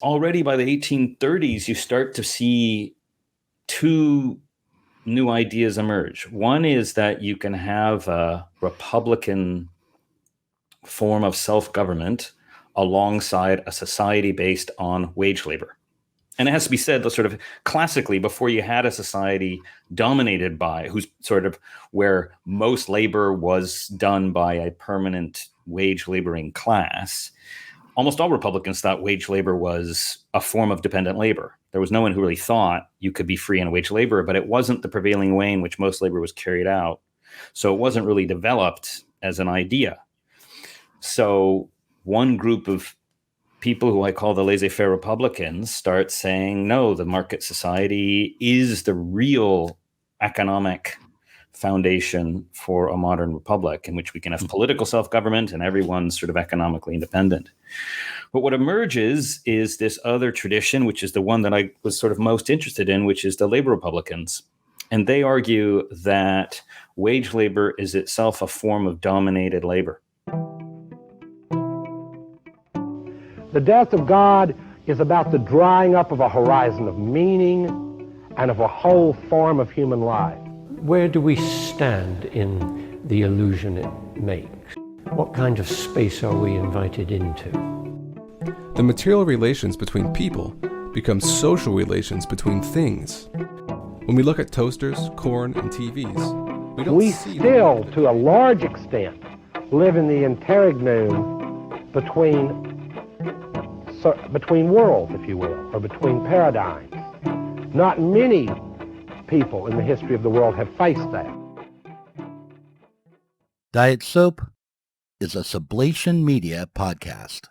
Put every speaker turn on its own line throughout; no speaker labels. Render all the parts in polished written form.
already by the 1830s, you start to see two new ideas emerge. One is that you can have a republican form of self-government alongside a society based on wage labor. And it has to be said that sort of classically, before you had a society dominated by who's sort of where most labor was done by a permanent wage laboring class, almost all Republicans thought wage labor was a form of dependent labor. There was no one who really thought you could be free on wage labor, but it wasn't the prevailing way in which most labor was carried out. So it wasn't really developed as an idea. So one group of people who I call the laissez-faire Republicans start saying, no, the market society is the real economic foundation for a modern republic in which we can have political self-government and everyone's sort of economically independent. But what emerges is this other tradition, which is the one that I was sort of most interested in, which is the labor Republicans. And they argue that wage labor is itself a form of dominated labor.
The death of God is about the drying up of a horizon of meaning and of a whole form of human life.
Where do we stand in the illusion it makes? What kind of space are we invited into?
The material relations between people become social relations between things. When we look at toasters, corn, and TVs,
we still, to a large extent, live in the interregnum between worlds, if you will, or between paradigms. Not many people in the history of the world have faced that.
Diet Soap is a Sublation Media podcast.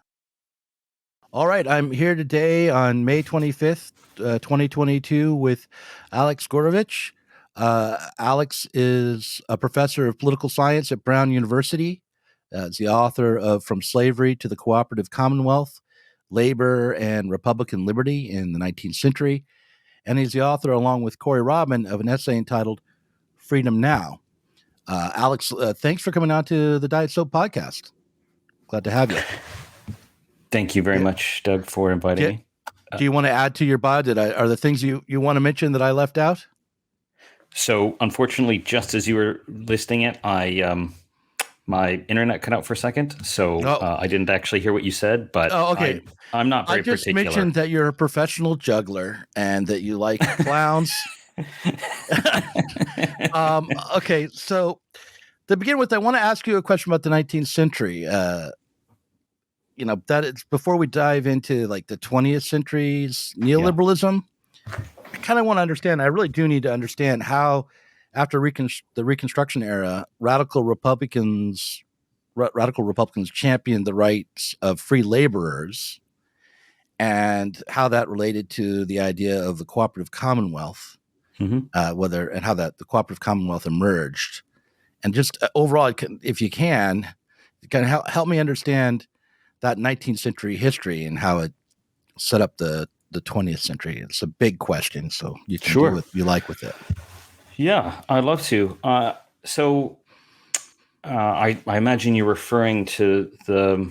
All right, I'm here today on May 25th, 2022 with Alex Gourevitch. Alex is a professor of political science at Brown University. He's the author of From Slavery to the Cooperative Commonwealth, Labor and Republican Liberty in the 19th Century. And he's the author, along with Corey Rodman, of an essay entitled Freedom Now. Alex, thanks for coming on to the Diet Soap podcast. Glad to have you.
Thank you very much, Doug, for inviting me.
Do you want to add to your bio? Are there things you want to mention that I left out?
So, unfortunately, just as you were listing it, my internet cut out for a second, so I didn't actually hear what you said, but
okay.
I'm not very particular.
I just mentioned that you're a professional juggler and that you like clowns. Okay, so to begin with, I want to ask you a question about the 19th century. That it's before we dive into like the 20th century's neoliberalism. Yeah. I kind of want to understand. I really do need to understand how, after the Reconstruction era, radical Republicans championed the rights of free laborers, and how that related to the idea of the Cooperative Commonwealth, and how the Cooperative Commonwealth emerged, and just overall, if you can kind of help me understand that 19th century history and how it set up the 20th century. It's a big question, so you can do what you like with it.
Yeah, I'd love to. So I imagine you're referring to the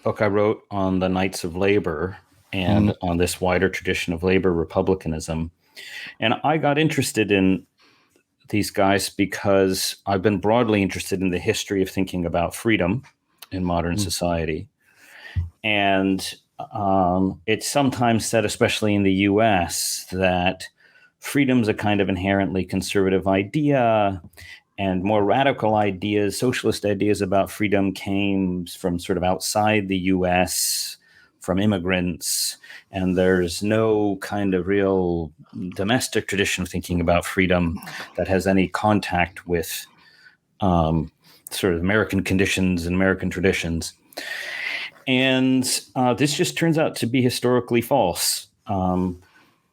book I wrote on the Knights of Labor and on this wider tradition of labor republicanism. And I got interested in these guys because I've been broadly interested in the history of thinking about freedom in modern society. And it's sometimes said, especially in the U.S., that freedom's a kind of inherently conservative idea, and more radical ideas, socialist ideas about freedom came from sort of outside the U.S., from immigrants, and there's no kind of real domestic tradition of thinking about freedom that has any contact with sort of American conditions and American traditions. And this just turns out to be historically false. And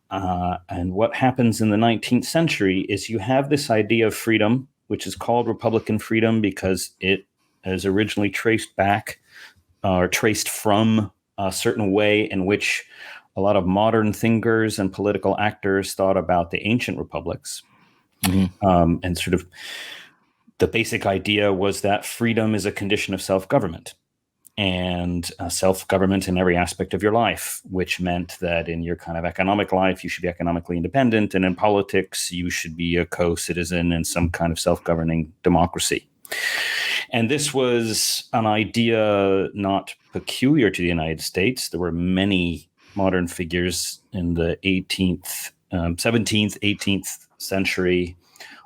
what happens in the 19th century is you have this idea of freedom, which is called Republican freedom because it is originally traced back or traced from a certain way in which a lot of modern thinkers and political actors thought about the ancient republics. And sort of the basic idea was that freedom is a condition of self-government. and self-government in every aspect of your life, which meant that in your kind of economic life, you should be economically independent, and in politics, you should be a co-citizen in some kind of self-governing democracy. And this was an idea not peculiar to the United States. There were many modern figures in the 17th, 18th century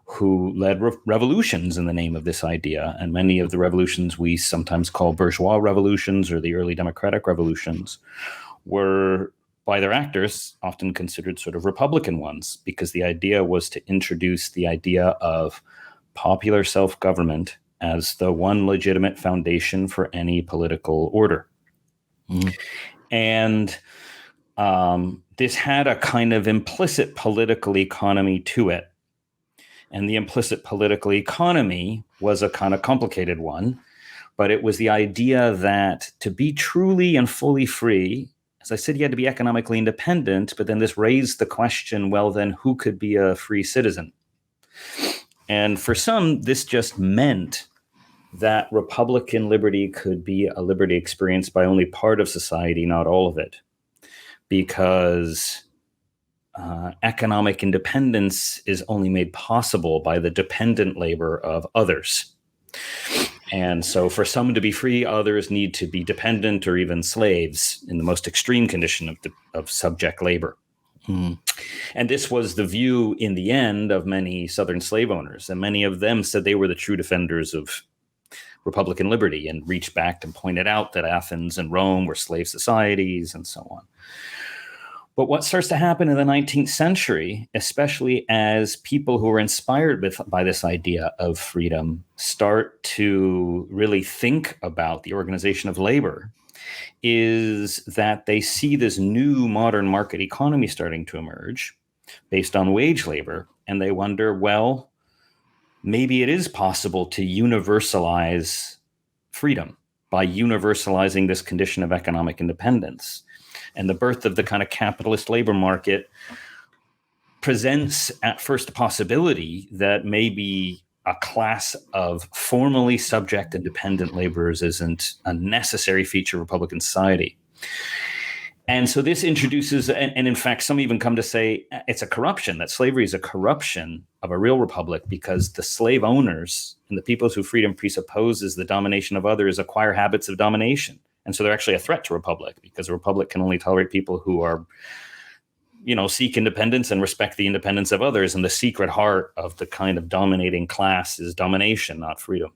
who led revolutions in the name of this idea. And many of the revolutions we sometimes call bourgeois revolutions or the early democratic revolutions were, by their actors, often considered sort of Republican ones, because the idea was to introduce the idea of popular self-government as the one legitimate foundation for any political order. Mm-hmm. And this had a kind of implicit political economy to it. And the implicit political economy was a kind of complicated one, but it was the idea that to be truly and fully free, as I said, you had to be economically independent, but then this raised the question, well, then who could be a free citizen? And for some, this just meant that Republican liberty could be a liberty experienced by only part of society, not all of it, because economic independence is only made possible by the dependent labor of others. And so for some to be free, others need to be dependent or even slaves in the most extreme condition of subject labor. Mm. And this was the view in the end of many Southern slave owners. And many of them said they were the true defenders of Republican liberty and reached back and pointed out that Athens and Rome were slave societies and so on. But what starts to happen in the 19th century, especially as people who are inspired by this idea of freedom start to really think about the organization of labor, is that they see this new modern market economy starting to emerge based on wage labor. And they wonder, well, maybe it is possible to universalize freedom by universalizing this condition of economic independence. And the birth of the kind of capitalist labor market presents at first a possibility that maybe a class of formally subject and dependent laborers isn't a necessary feature of Republican society. And so this introduces, and in fact, some even come to say it's a corruption, that slavery is a corruption of a real republic, because the slave owners and the peoples whose freedom presupposes the domination of others acquire habits of domination. And so they're actually a threat to republic, because a republic can only tolerate people who are, seek independence and respect the independence of others. And the secret heart of the kind of dominating class is domination, not freedom.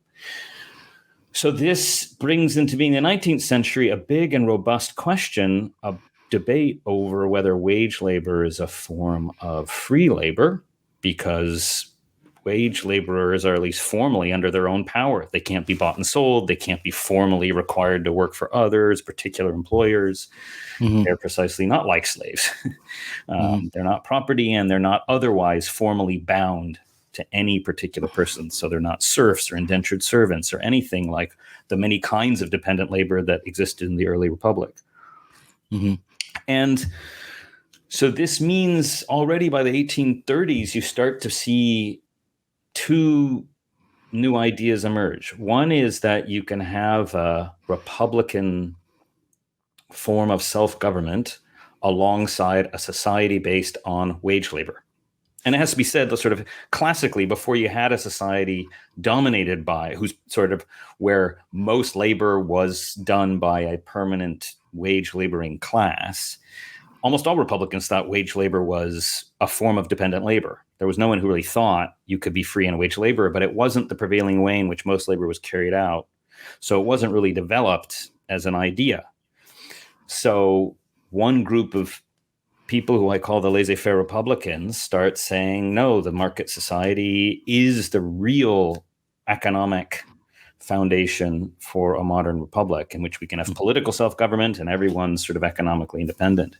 So this brings into being the 19th century a big and robust question of debate over whether wage labor is a form of free labor, because wage laborers are at least formally under their own power. They can't be bought and sold. They can't be formally required to work for others, particular employers. Mm-hmm. They're precisely not like slaves. They're not property, and they're not otherwise formally bound to any particular person. So they're not serfs or indentured servants or anything like the many kinds of dependent labor that existed in the early republic. Mm-hmm. And so this means already by the 1830s, you start to see two new ideas emerge. One is that you can have a Republican form of self-government alongside a society based on wage labor. And it has to be said that sort of classically, before you had a society dominated by, who's sort of where most labor was done by a permanent wage laboring class, almost all Republicans thought wage labor was a form of dependent labor. There was no one who really thought you could be free in wage labor, but it wasn't the prevailing way in which most labor was carried out. So it wasn't really developed as an idea. So one group of people who I call the laissez-faire Republicans start saying, no, the market society is the real economic foundation for a modern republic in which we can have political self-government and everyone's sort of economically independent.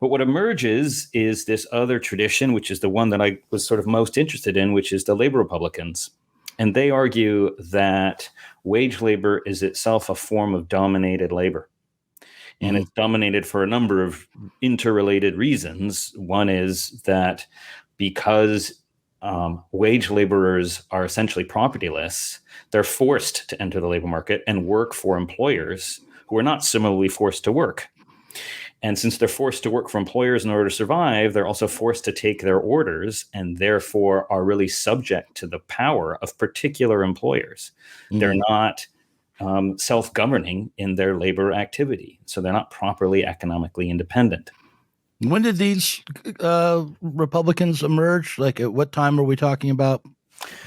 But what emerges is this other tradition, which is the one that I was sort of most interested in, which is the labor Republicans. And they argue that wage labor is itself a form of dominated labor. And it's dominated for a number of interrelated reasons. One is that because wage laborers are essentially propertyless. They're forced to enter the labor market and work for employers who are not similarly forced to work. And since they're forced to work for employers in order to survive, they're also forced to take their orders and therefore are really subject to the power of particular employers. They're not self-governing in their labor activity. So they're not properly economically independent.
When did these Republicans emerge? Like, at what time are we talking about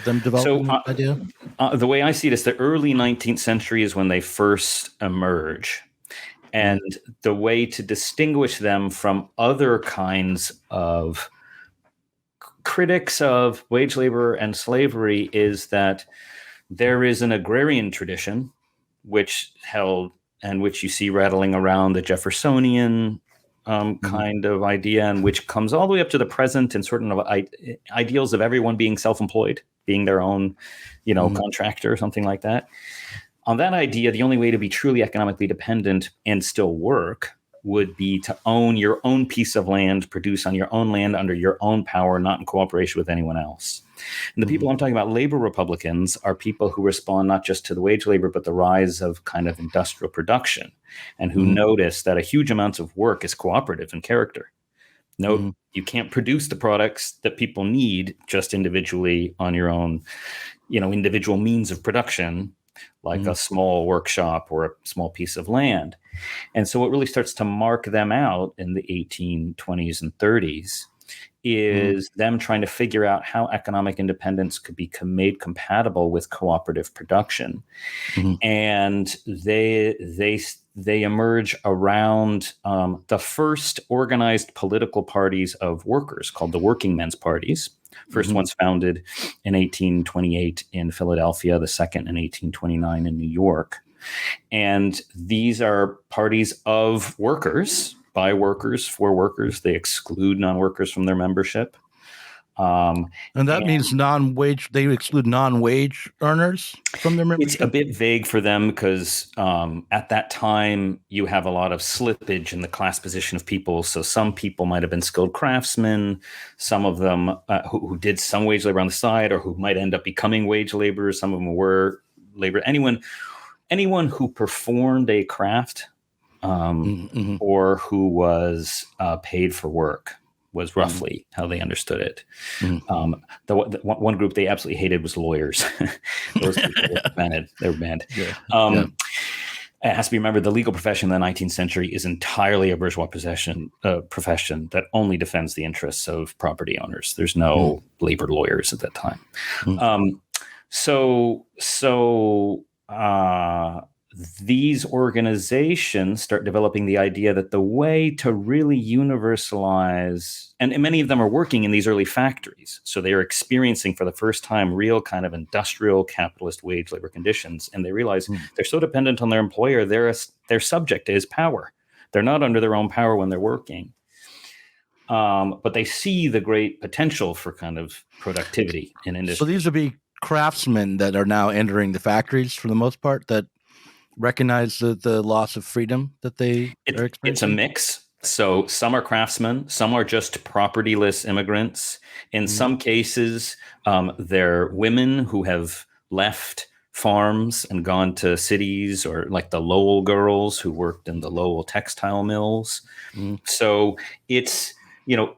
them developing the idea?
The way I see it is the early 19th century is when they first emerge. And the way to distinguish them from other kinds of critics of wage labor and slavery is that there is an agrarian tradition which held and which you see rattling around the Jeffersonian kind of idea, and which comes all the way up to the present and sort of ideals of everyone being self-employed, being their own, contractor or something like that. On that idea, the only way to be truly economically dependent and still work would be to own your own piece of land, produce on your own land under your own power, not in cooperation with anyone else. And the people I'm talking about, labor Republicans, are people who respond not just to the wage labor, but the rise of kind of industrial production, and who notice that a huge amount of work is cooperative in character. No, you can't produce the products that people need just individually on your own, individual means of production, like a small workshop or a small piece of land. And so what really starts to mark them out in the 1820s and 30s is them trying to figure out how economic independence could be made compatible with cooperative production. And they emerge around the first organized political parties of workers called the working men's parties. First one's founded in 1828 in Philadelphia, the second in 1829 in New York. And these are parties of workers, by workers, for workers. They exclude non-workers from their membership.
And that means non-wage, they exclude non-wage earners from their membership?
It's a bit vague for them because at that time you have a lot of slippage in the class position of people. So some people might have been skilled craftsmen, some of them who did some wage labor on the side, or who might end up becoming wage laborers. Some of them were labor. Anyone who performed a craft or who was paid for work was roughly how they understood it. The one group they absolutely hated was lawyers. Those people were banned. They were banned. It has to be remembered, the legal profession in the 19th century is entirely a bourgeois profession that only defends the interests of property owners. There's no labor lawyers at that time. These organizations start developing the idea that the way to really universalize, and many of them are working in these early factories, so they are experiencing for the first time real kind of industrial capitalist wage labor conditions, and they realize they're so dependent on their employer, they're subject to his power. They're not under their own power when they're working. But they see the great potential for kind of productivity in industry.
So these would be craftsmen that are now entering the factories for the most part, that recognize the loss of freedom that they are experiencing?
It's a mix. So some are craftsmen, some are just propertyless immigrants. In some cases, they're women who have left farms and gone to cities, or like the Lowell girls who worked in the Lowell textile mills. So it's,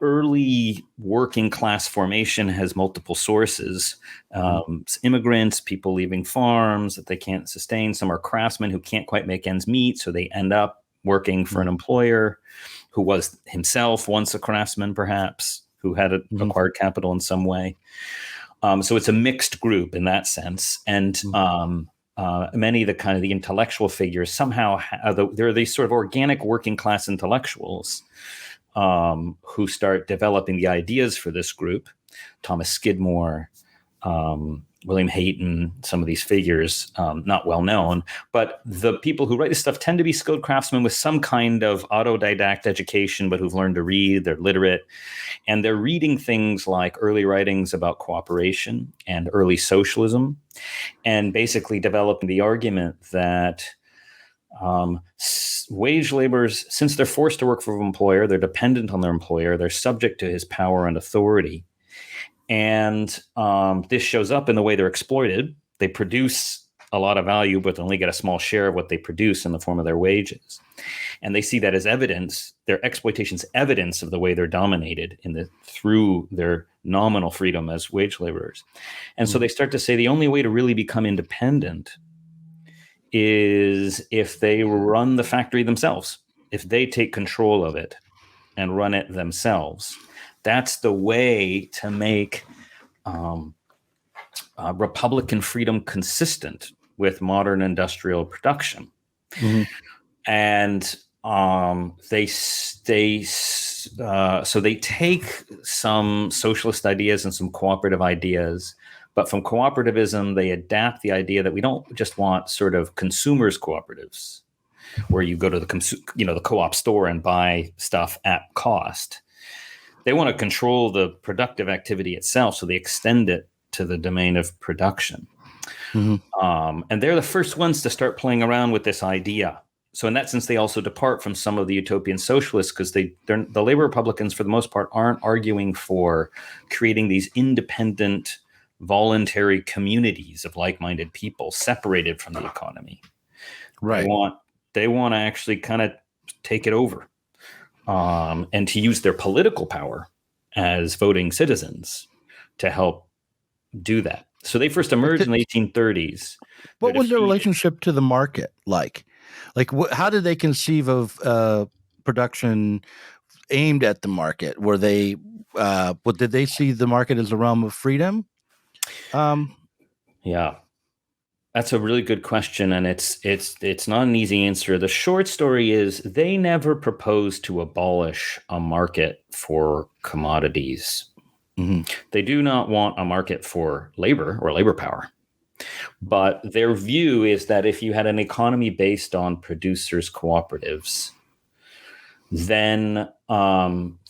early working class formation has multiple sources. Immigrants, people leaving farms that they can't sustain. Some are craftsmen who can't quite make ends meet, so they end up working for an employer who was himself once a craftsman, perhaps, who had acquired capital in some way. So it's a mixed group in that sense. And many of the intellectual figures somehow, there are these sort of organic working class intellectuals who start developing the ideas for this group. Thomas Skidmore, William Hayton, some of these figures, not well known, but the people who write this stuff tend to be skilled craftsmen with some kind of autodidact education, but who've learned to read, they're literate, and they're reading things like early writings about cooperation and early socialism, and basically developing the argument that wage laborers, since they're forced to work for an employer, they're dependent on their employer, they're subject to his power and authority. And this shows up in the way they're exploited. They produce a lot of value, but they only get a small share of what they produce in the form of their wages. And they see that as evidence, their exploitation's evidence of the way they're dominated through their nominal freedom as wage laborers. And so they start to say the only way to really become independent is if they run the factory themselves, if they take control of it and run it themselves. That's the way to make Republican freedom consistent with modern industrial production. Mm-hmm. And so they take some socialist ideas and some cooperative ideas, but from cooperativism, they adapt the idea that we don't just want sort of consumers cooperatives, where you go to the co-op store and buy stuff at cost. They want to control the productive activity itself, so they extend it to the domain of production. Mm-hmm. And they're the first ones to start playing around with this idea. So in that sense, they also depart from some of the utopian socialists, because the labor Republicans, for the most part, aren't arguing for creating these independent, voluntary communities of like-minded people separated from the economy.
Right.
They want to actually kind of take it over, and to use their political power as voting citizens to help do that. So they first emerged in the 1830s.
What was their relationship to the market like? How did they conceive of production aimed at the market? Were they, did they see the market as a realm of freedom?
Yeah, that's a really good question, and it's not an easy answer. The short story is they never proposed to abolish a market for commodities. Mm-hmm. They do not want a market for labor or labor power. But their view is that if you had an economy based on producers' cooperatives, then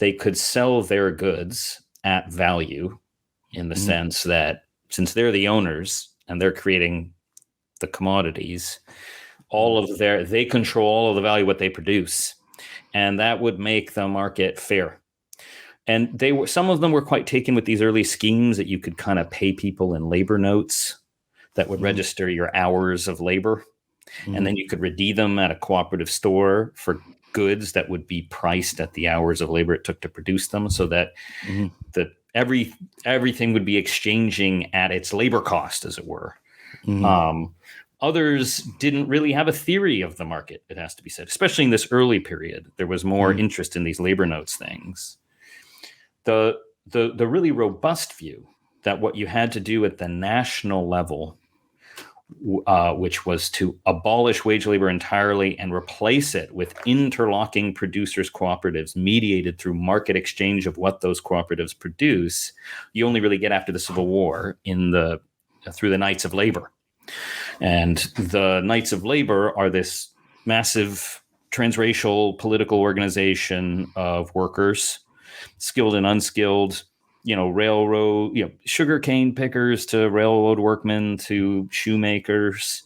they could sell their goods at value, in the sense that since they're the owners and they're creating the commodities, they control all of the value of what they produce, and that would make the market fair. And some of them were quite taken with these early schemes that you could kind of pay people in labor notes that would register your hours of labor. And then you could redeem them at a cooperative store for goods that would be priced at the hours of labor it took to produce them, so that everything would be exchanging at its labor cost, as it were. Others didn't really have a theory of the market, it has to be said, especially in this early period. There was more interest in these labor notes things. The really robust view that what you had to do at the national level, which was to abolish wage labor entirely and replace it with interlocking producers' cooperatives mediated through market exchange of what those cooperatives produce, you only really get after the Civil War through the Knights of Labor. And the Knights of Labor are this massive transracial political organization of workers, skilled and unskilled, railroad, sugarcane pickers to railroad workmen to shoemakers,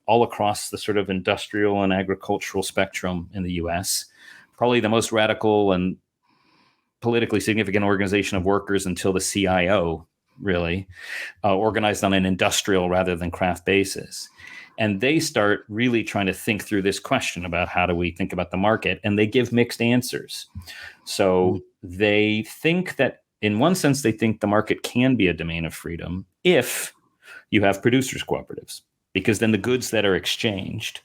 all across the sort of industrial and agricultural spectrum in the U.S. Probably the most radical and politically significant organization of workers until the CIO, really, organized on an industrial rather than craft basis. And they start really trying to think through this question about how do we think about the market, and they give mixed answers. So they think that, in one sense, they think the market can be a domain of freedom if you have producers' cooperatives, because then the goods that are exchanged,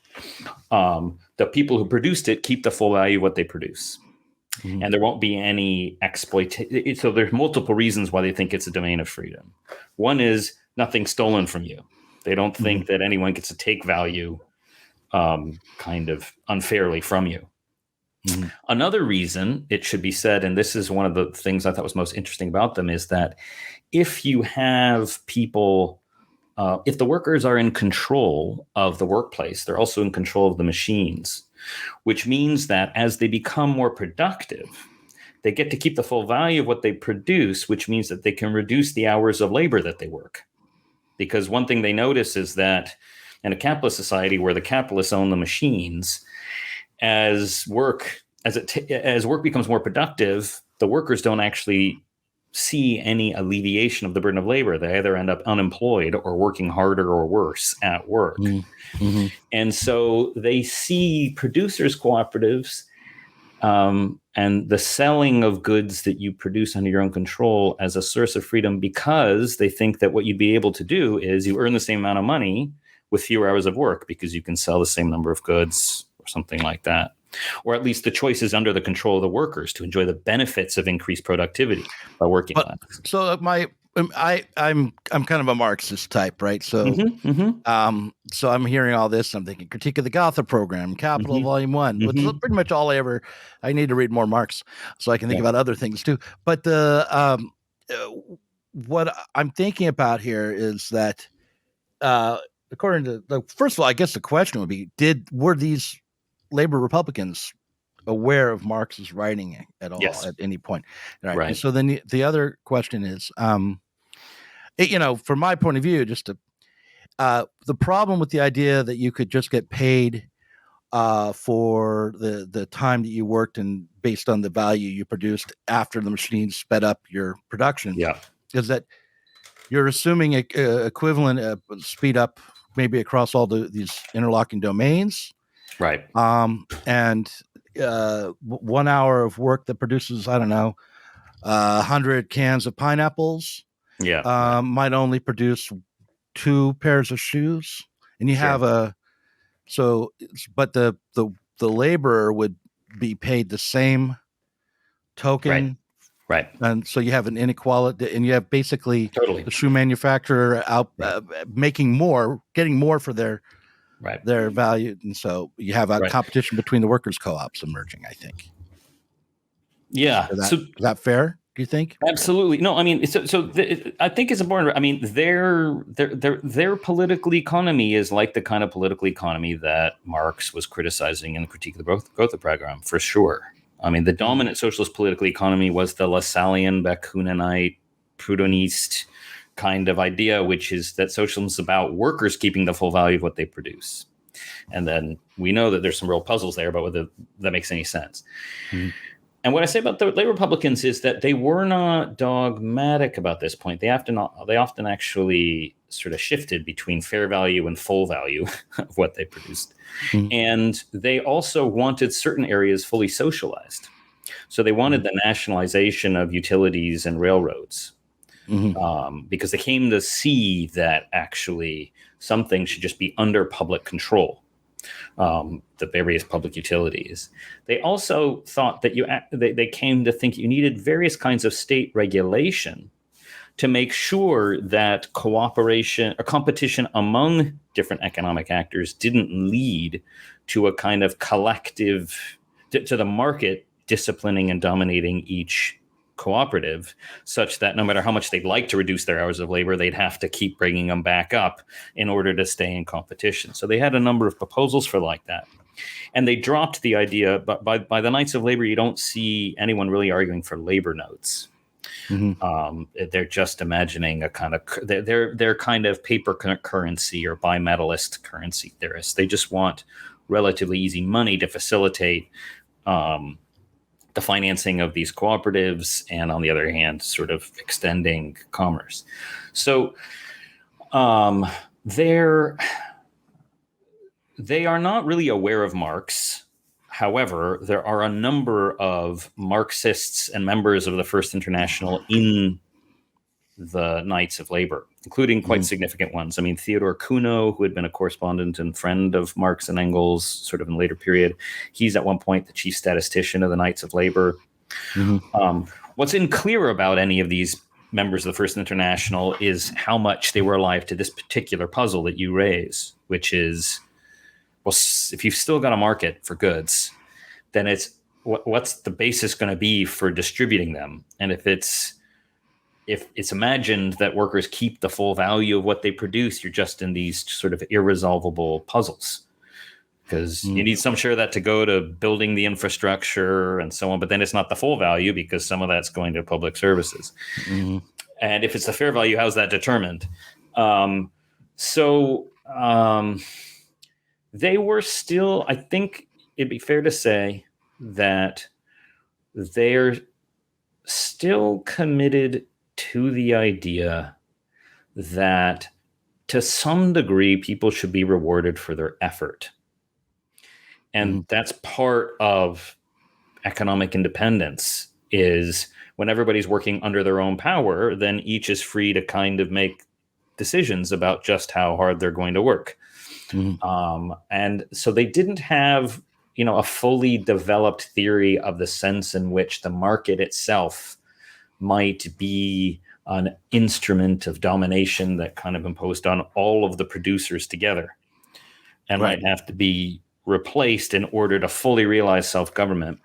the people who produced it keep the full value of what they produce. And there won't be any exploitation. So there's multiple reasons why they think it's a domain of freedom. One is nothing stolen from you. They don't think that anyone gets to take value kind of unfairly from you. Another reason, it should be said, and this is one of the things I thought was most interesting about them, is that if you have people, if the workers are in control of the workplace, they're also in control of the machines, which means that as they become more productive, they get to keep the full value of what they produce, which means that they can reduce the hours of labor that they work. Because one thing they notice is that in a capitalist society where the capitalists own the machines, as work becomes more productive, the workers don't actually see any alleviation of the burden of labor. They either end up unemployed or working harder or worse at work.
Mm-hmm.
And so they see producers' cooperatives and the selling of goods that you produce under your own control as a source of freedom, because they think that what you'd be able to do is you earn the same amount of money with fewer hours of work because you can sell the same number of goods or something like that. Or at least the choice is under the control of the workers to enjoy the benefits of increased productivity by working less.
So I'm kind of a Marxist type, right? So so I'm hearing all this. I'm thinking Critique of the Gotha Program, Capital Volume 1. Which is pretty much all I need to read more Marx so I can think about other things too. But the what I'm thinking about here is that according to first of all, I guess the question would be, were these labor Republicans aware of Marx's writing at all at any point? Right. And so then the other question is, from my point of view, just to the problem with the idea that you could just get paid for the time that you worked and based on the value you produced after the machine sped up your production, is that you're assuming equivalent speed up maybe across all these interlocking domains.
Right.
And 1 hour of work that produces, I don't know, 100 cans of pineapples might only produce 2 pairs of shoes. And you have but the laborer would be paid the same token.
Right.
And so you have an inequality, and you have basically the shoe manufacturer getting more for their value. And so you have a competition between the workers' co-ops emerging, I think.
Yeah.
Is that fair, do you think?
Absolutely. No, I mean, I think it's important. I mean, their political economy is like the kind of political economy that Marx was criticizing in the Critique of the Growth Program, for sure. I mean, the dominant socialist political economy was the Lassallean, Bakuninite, Proudhoniste kind of idea, which is that socialism is about workers keeping the full value of what they produce. And then we know that there's some real puzzles there about whether that makes any sense. Mm-hmm. And what I say about the Labor Republicans is that they were not dogmatic about this point. They often actually sort of shifted between fair value and full value of what they produced. Mm-hmm. And they also wanted certain areas fully socialized. So they wanted the nationalization of utilities and railroads, because they came to see that actually something should just be under public control. The various public utilities. They also thought that they came to think you needed various kinds of state regulation to make sure that cooperation or competition among different economic actors didn't lead to a kind of collective, to the market disciplining and dominating each cooperative, such that no matter how much they'd like to reduce their hours of labor, they'd have to keep bringing them back up in order to stay in competition. So they had a number of proposals for like that. And they dropped the idea, but by the Knights of Labor, you don't see anyone really arguing for labor notes. Mm-hmm. They're just imagining a kind of, they're kind of paper currency or bimetallist currency theorists. They just want relatively easy money to facilitate the financing of these cooperatives, and on the other hand, sort of extending commerce. So they are not really aware of Marx. However, there are a number of Marxists and members of the First International in the Knights of Labor, including quite significant ones. I mean, Theodore Kuno, who had been a correspondent and friend of Marx and Engels sort of in a later period, he's at one point the chief statistician of the Knights of Labor. What's unclear about any of these members of the First International is how much they were alive to this particular puzzle that you raise, which is, well, if you've still got a market for goods, then it's what's the basis going to be for distributing them? And if it's imagined that workers keep the full value of what they produce, you're just in these sort of irresolvable puzzles, because you need some share of that to go to building the infrastructure and so on. But then it's not the full value because some of that's going to public services. And if it's the fair value, how's that determined? They were still, I think it'd be fair to say that they're still committed to the idea that to some degree people should be rewarded for their effort. And that's part of economic independence, is when everybody's working under their own power, then each is free to kind of make decisions about just how hard they're going to work. And so they didn't have, a fully developed theory of the sense in which the market itself might be an instrument of domination that kind of imposed on all of the producers together and might have to be replaced in order to fully realize self-government.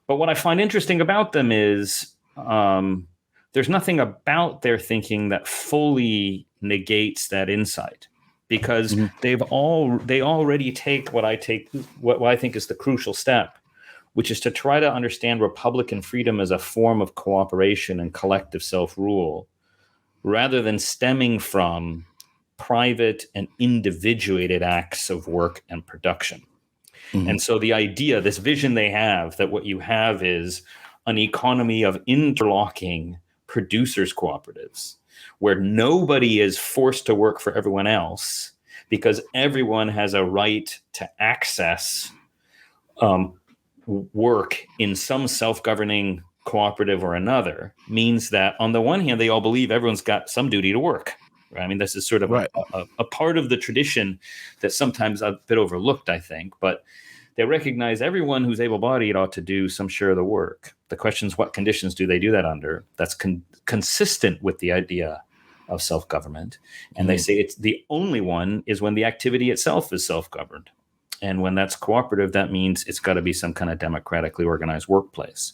But what I find interesting about them is there's nothing about their thinking that fully negates that insight, because they already take what I think is the crucial step, which is to try to understand Republican freedom as a form of cooperation and collective self-rule, rather than stemming from private and individuated acts of work and production. And so the idea, this vision they have, that what you have is an economy of interlocking producers' cooperatives, where nobody is forced to work for everyone else because everyone has a right to access work in some self-governing cooperative or another, means that on the one hand, they all believe everyone's got some duty to work. Right? I mean, this is sort of a part of the tradition that sometimes a bit overlooked, I think, but they recognize everyone who's able-bodied ought to do some share of the work. The question is, what conditions do they do that under? That's consistent with the idea of self-government. And they say it's the only one is when the activity itself is self-governed. And when that's cooperative, that means it's got to be some kind of democratically organized workplace.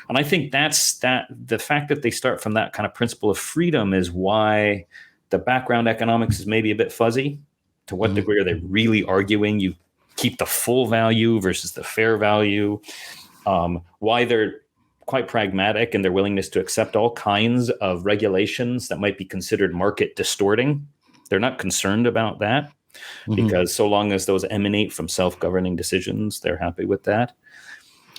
And I think the fact that they start from that kind of principle of freedom is why the background economics is maybe a bit fuzzy. To what degree are they really arguing you keep the full value versus the fair value? Why they're quite pragmatic in their willingness to accept all kinds of regulations that might be considered market distorting. They're not concerned about that, because so long as those emanate from self-governing decisions, they're happy with that.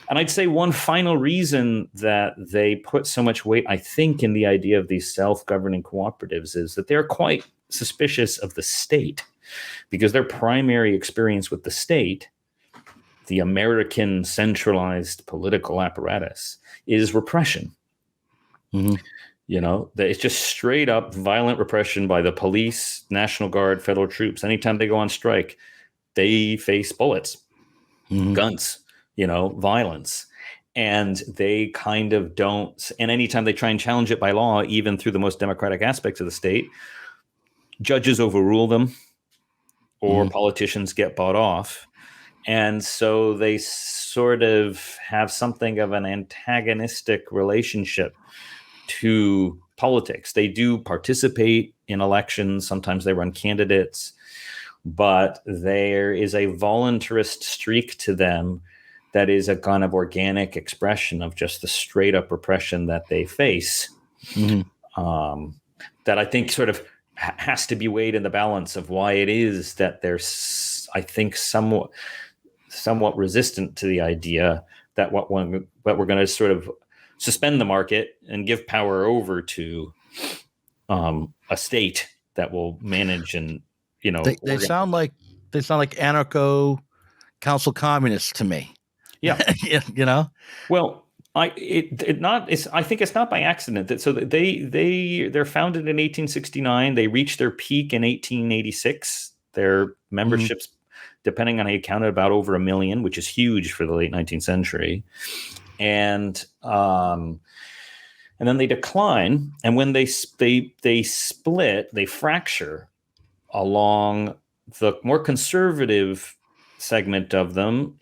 And I'd say one final reason that they put so much weight, I think, in the idea of these self-governing cooperatives is that they're quite suspicious of the state, because their primary experience with the state, the American centralized political apparatus, is repression. It's just straight up violent repression by the police, National Guard, federal troops. Anytime they go on strike, they face bullets, guns, violence. And they kind of don't. And anytime they try and challenge it by law, even through the most democratic aspects of the state, judges overrule them, or politicians get bought off. And so they sort of have something of an antagonistic relationship to politics. They do participate in elections. Sometimes they run candidates, but there is a voluntarist streak to them that is a kind of organic expression of just the straight up repression that they face. That I think sort of has to be weighed in the balance of why it is that they're, I think, somewhat resistant to the idea that what we're going to sort of suspend the market and give power over to a state that will manage and
they sound like anarcho council communists to me.
Yeah. Well, I think it's not by accident. So they're founded in 1869. They reached their peak in 1886. Their memberships, depending on how you count it, about over 1 million, which is huge for the late 19th century. And then they decline. And when they split, they fracture along the more conservative segment of them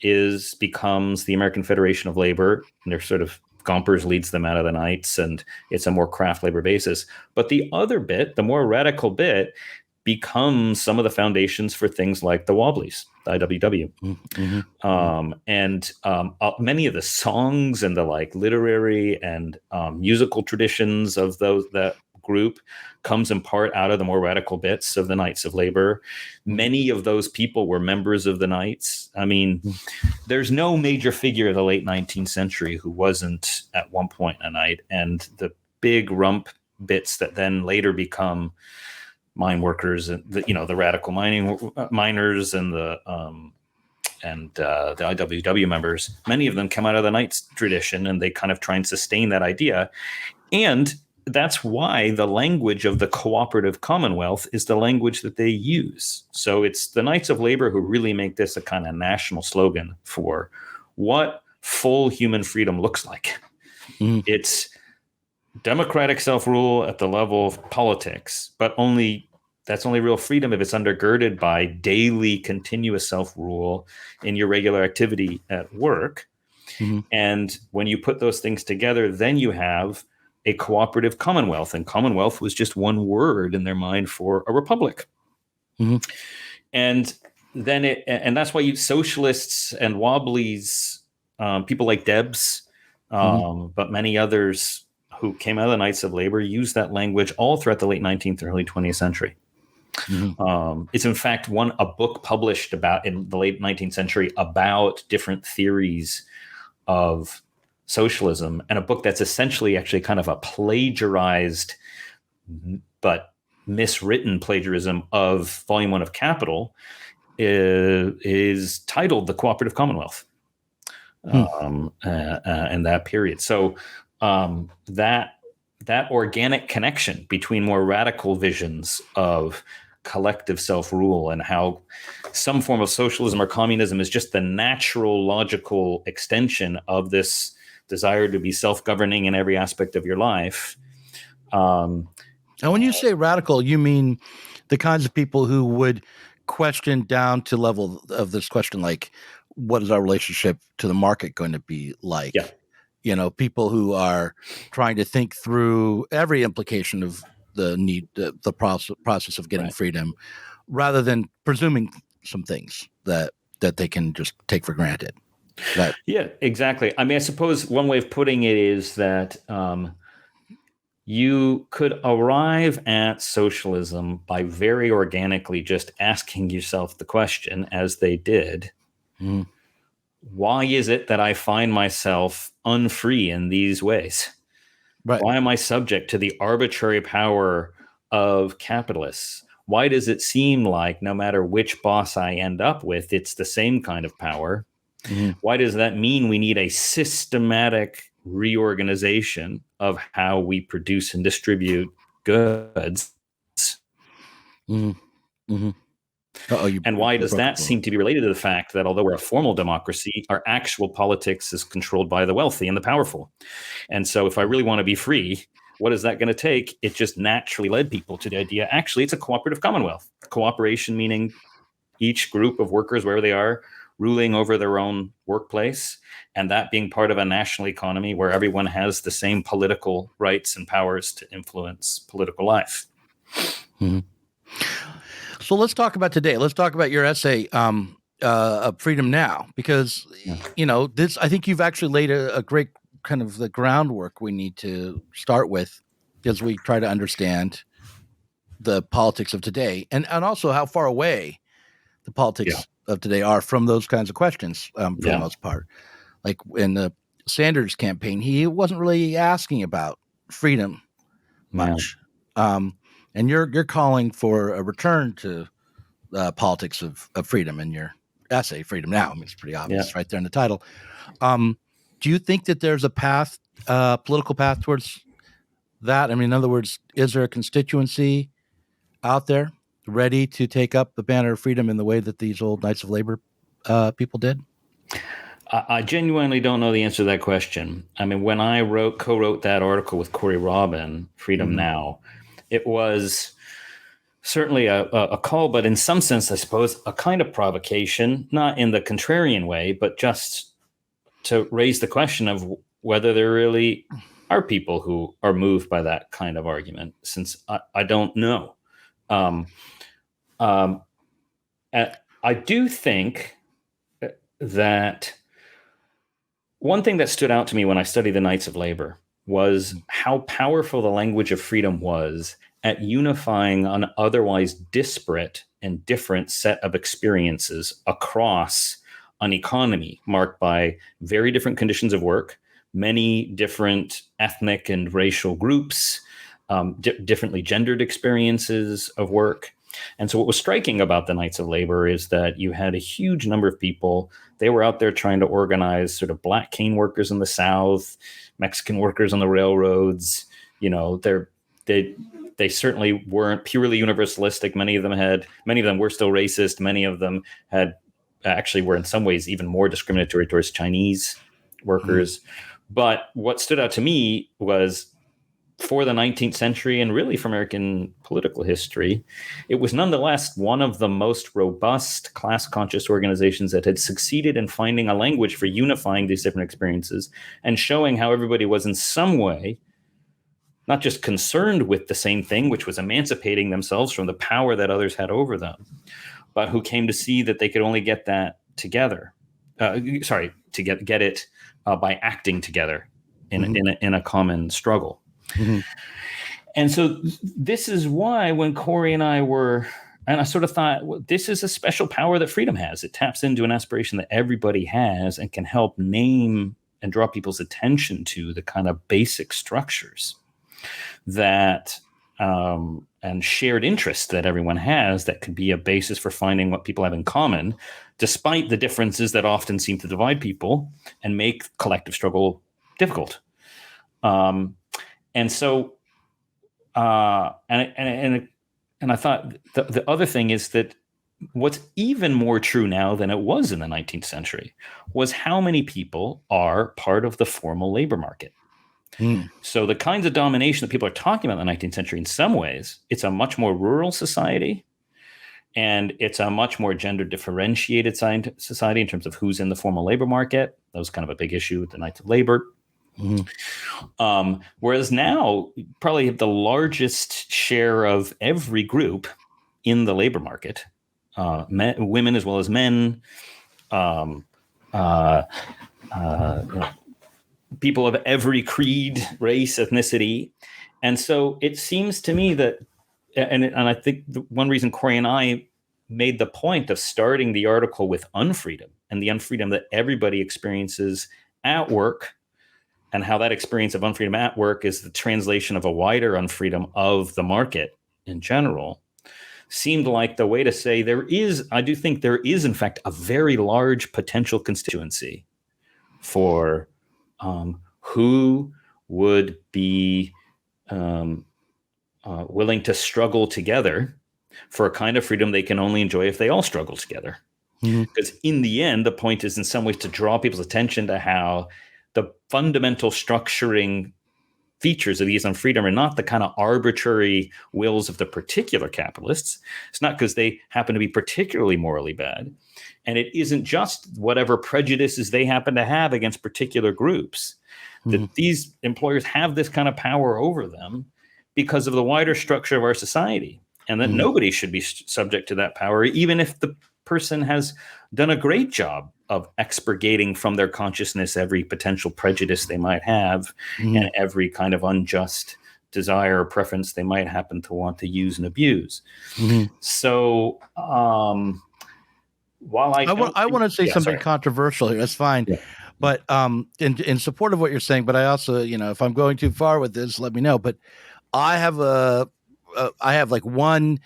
becomes the American Federation of Labor, and they're sort of Gompers leads them out of the Knights, and it's a more craft labor basis. But the other bit, the more radical bit, becomes some of the foundations for things like the Wobblies, the IWW. Many of the songs and the literary and musical traditions of those that group comes in part out of the more radical bits of the Knights of Labor. Many of those people were members of the Knights. I mean, there's no major figure of the late 19th century who wasn't at one point a Knight. And the big rump bits that then later become mine workers, and the radical miners and the IWW members, many of them come out of the Knights tradition, and they kind of try and sustain that idea. And that's why the language of the Cooperative Commonwealth is the language that they use. So it's the Knights of Labor who really make this a kind of national slogan for what full human freedom looks like. It's democratic self-rule at the level of politics, but that's only real freedom if it's undergirded by daily continuous self-rule in your regular activity at work. And when you put those things together, then you have a cooperative commonwealth. And commonwealth was just one word in their mind for a republic. And then and that's why socialists and wobblies, people like Debs, but many others who came out of the Knights of Labor used that language all throughout the late 19th and early 20th century. It's in fact a book published in the late 19th century about different theories of socialism, and a book that's essentially actually kind of a plagiarized but miswritten plagiarism of Volume 1 of Capital is titled The Cooperative Commonwealth in that period. So that organic connection between more radical visions of collective self-rule and how some form of socialism or communism is just the natural, logical extension of this desire to be self-governing in every aspect of your life.
And when you say radical, you mean the kinds of people who would question down to level of this question, like, what is our relationship to the market going to be like?
Yeah.
People who are trying to think through every implication of the process of getting freedom, rather than presuming some things that they can just take for granted.
Yeah, exactly. I mean, I suppose one way of putting it is that you could arrive at socialism by very organically just asking yourself the question, as they did, why is it that I find myself unfree in these ways?
Right.
Why am I subject to the arbitrary power of capitalists? Why does it seem like no matter which boss I end up with, it's the same kind of power? Why does that mean we need a systematic reorganization of how we produce and distribute goods? And why does that seem to be related to the fact that although we're a formal democracy, our actual politics is controlled by the wealthy and the powerful? And so if I really want to be free, what is that going to take? It just naturally led people to the idea, actually, it's a cooperative commonwealth. Cooperation meaning each group of workers, wherever they are, ruling over their own workplace, and that being part of a national economy where everyone has the same political rights and powers to influence political life.
So let's talk about today. Let's talk about your essay, Freedom Now, because, this, I think you've actually laid a great kind of the groundwork we need to start with as we try to understand the politics of today, and also how far away the politics of today are from those kinds of questions, for the most part. Like in the Sanders campaign, he wasn't really asking about freedom much. And you're calling for a return to politics of freedom in your essay, Freedom Now. I mean, it's pretty obvious right there in the title. Do you think that there's a path, political path towards that? I mean, in other words, is there a constituency out there ready to take up the banner of freedom in the way that these old Knights of Labor people did?
I genuinely don't know the answer to that question. I mean, when I co-wrote that article with Corey Robin, Freedom Now, it was certainly a call, but in some sense, I suppose, a kind of provocation, not in the contrarian way, but just to raise the question of whether there really are people who are moved by that kind of argument, since I don't know. I do think that one thing that stood out to me when I studied the Knights of Labor was how powerful the language of freedom was at unifying an otherwise disparate and different set of experiences across an economy marked by very different conditions of work, many different ethnic and racial groups, differently gendered experiences of work. And so what was striking about the Knights of Labor is that you had a huge number of people. They were out there trying to organize sort of black cane workers in the South, Mexican workers on the railroads. You know, they certainly weren't purely universalistic. Many of them were still racist. Many of them were in some ways even more discriminatory towards Chinese workers. But what stood out to me was, for the 19th century and really for American political history, it was nonetheless one of the most robust class-conscious organizations that had succeeded in finding a language for unifying these different experiences and showing how everybody was in some way not just concerned with the same thing, which was emancipating themselves from the power that others had over them, but who came to see that they could only get that together. Get it by acting together in a common struggle. Mm-hmm. And so this is why when Corey and I sort of thought, well, this is a special power that freedom has. It taps into an aspiration that everybody has and can help name and draw people's attention to the kind of basic structures that and shared interests that everyone has that could be a basis for finding what people have in common, despite the differences that often seem to divide people and make collective struggle difficult. And so, and I thought the other thing is that what's even more true now than it was in the 19th century was how many people are part of the formal labor market. So the kinds of domination that people are talking about in the 19th century, in some ways, it's a much more rural society, and it's a much more gender differentiated society in terms of who's in the formal labor market. That was kind of a big issue with the Knights of Labor. Whereas now, you probably have the largest share of every group in the labor market, women as well as men, people of every creed, race, ethnicity. And so it seems to me that, and I think one reason Corey and I made the point of starting the article with unfreedom and the unfreedom that everybody experiences at work, and how that experience of unfreedom at work is the translation of a wider unfreedom of the market in general, seemed like the way to say I do think there is, in fact, a very large potential constituency for who would be willing to struggle together for a kind of freedom they can only enjoy if they all struggle together. Because in the end, the point is in some ways to draw people's attention to how the fundamental structuring features of these on freedom are not the kind of arbitrary wills of the particular capitalists. It's not because they happen to be particularly morally bad. And it isn't just whatever prejudices they happen to have against particular groups. That these employers have this kind of power over them because of the wider structure of our society. And that nobody should be subject to that power, even if the person has done a great job of expurgating from their consciousness every potential prejudice they might have and every kind of unjust desire or preference they might happen to want to use and abuse. So while I
want to say something controversial here, that's fine. Yeah. But in support of what you're saying, but I also, if I'm going too far with this, let me know. But I have like one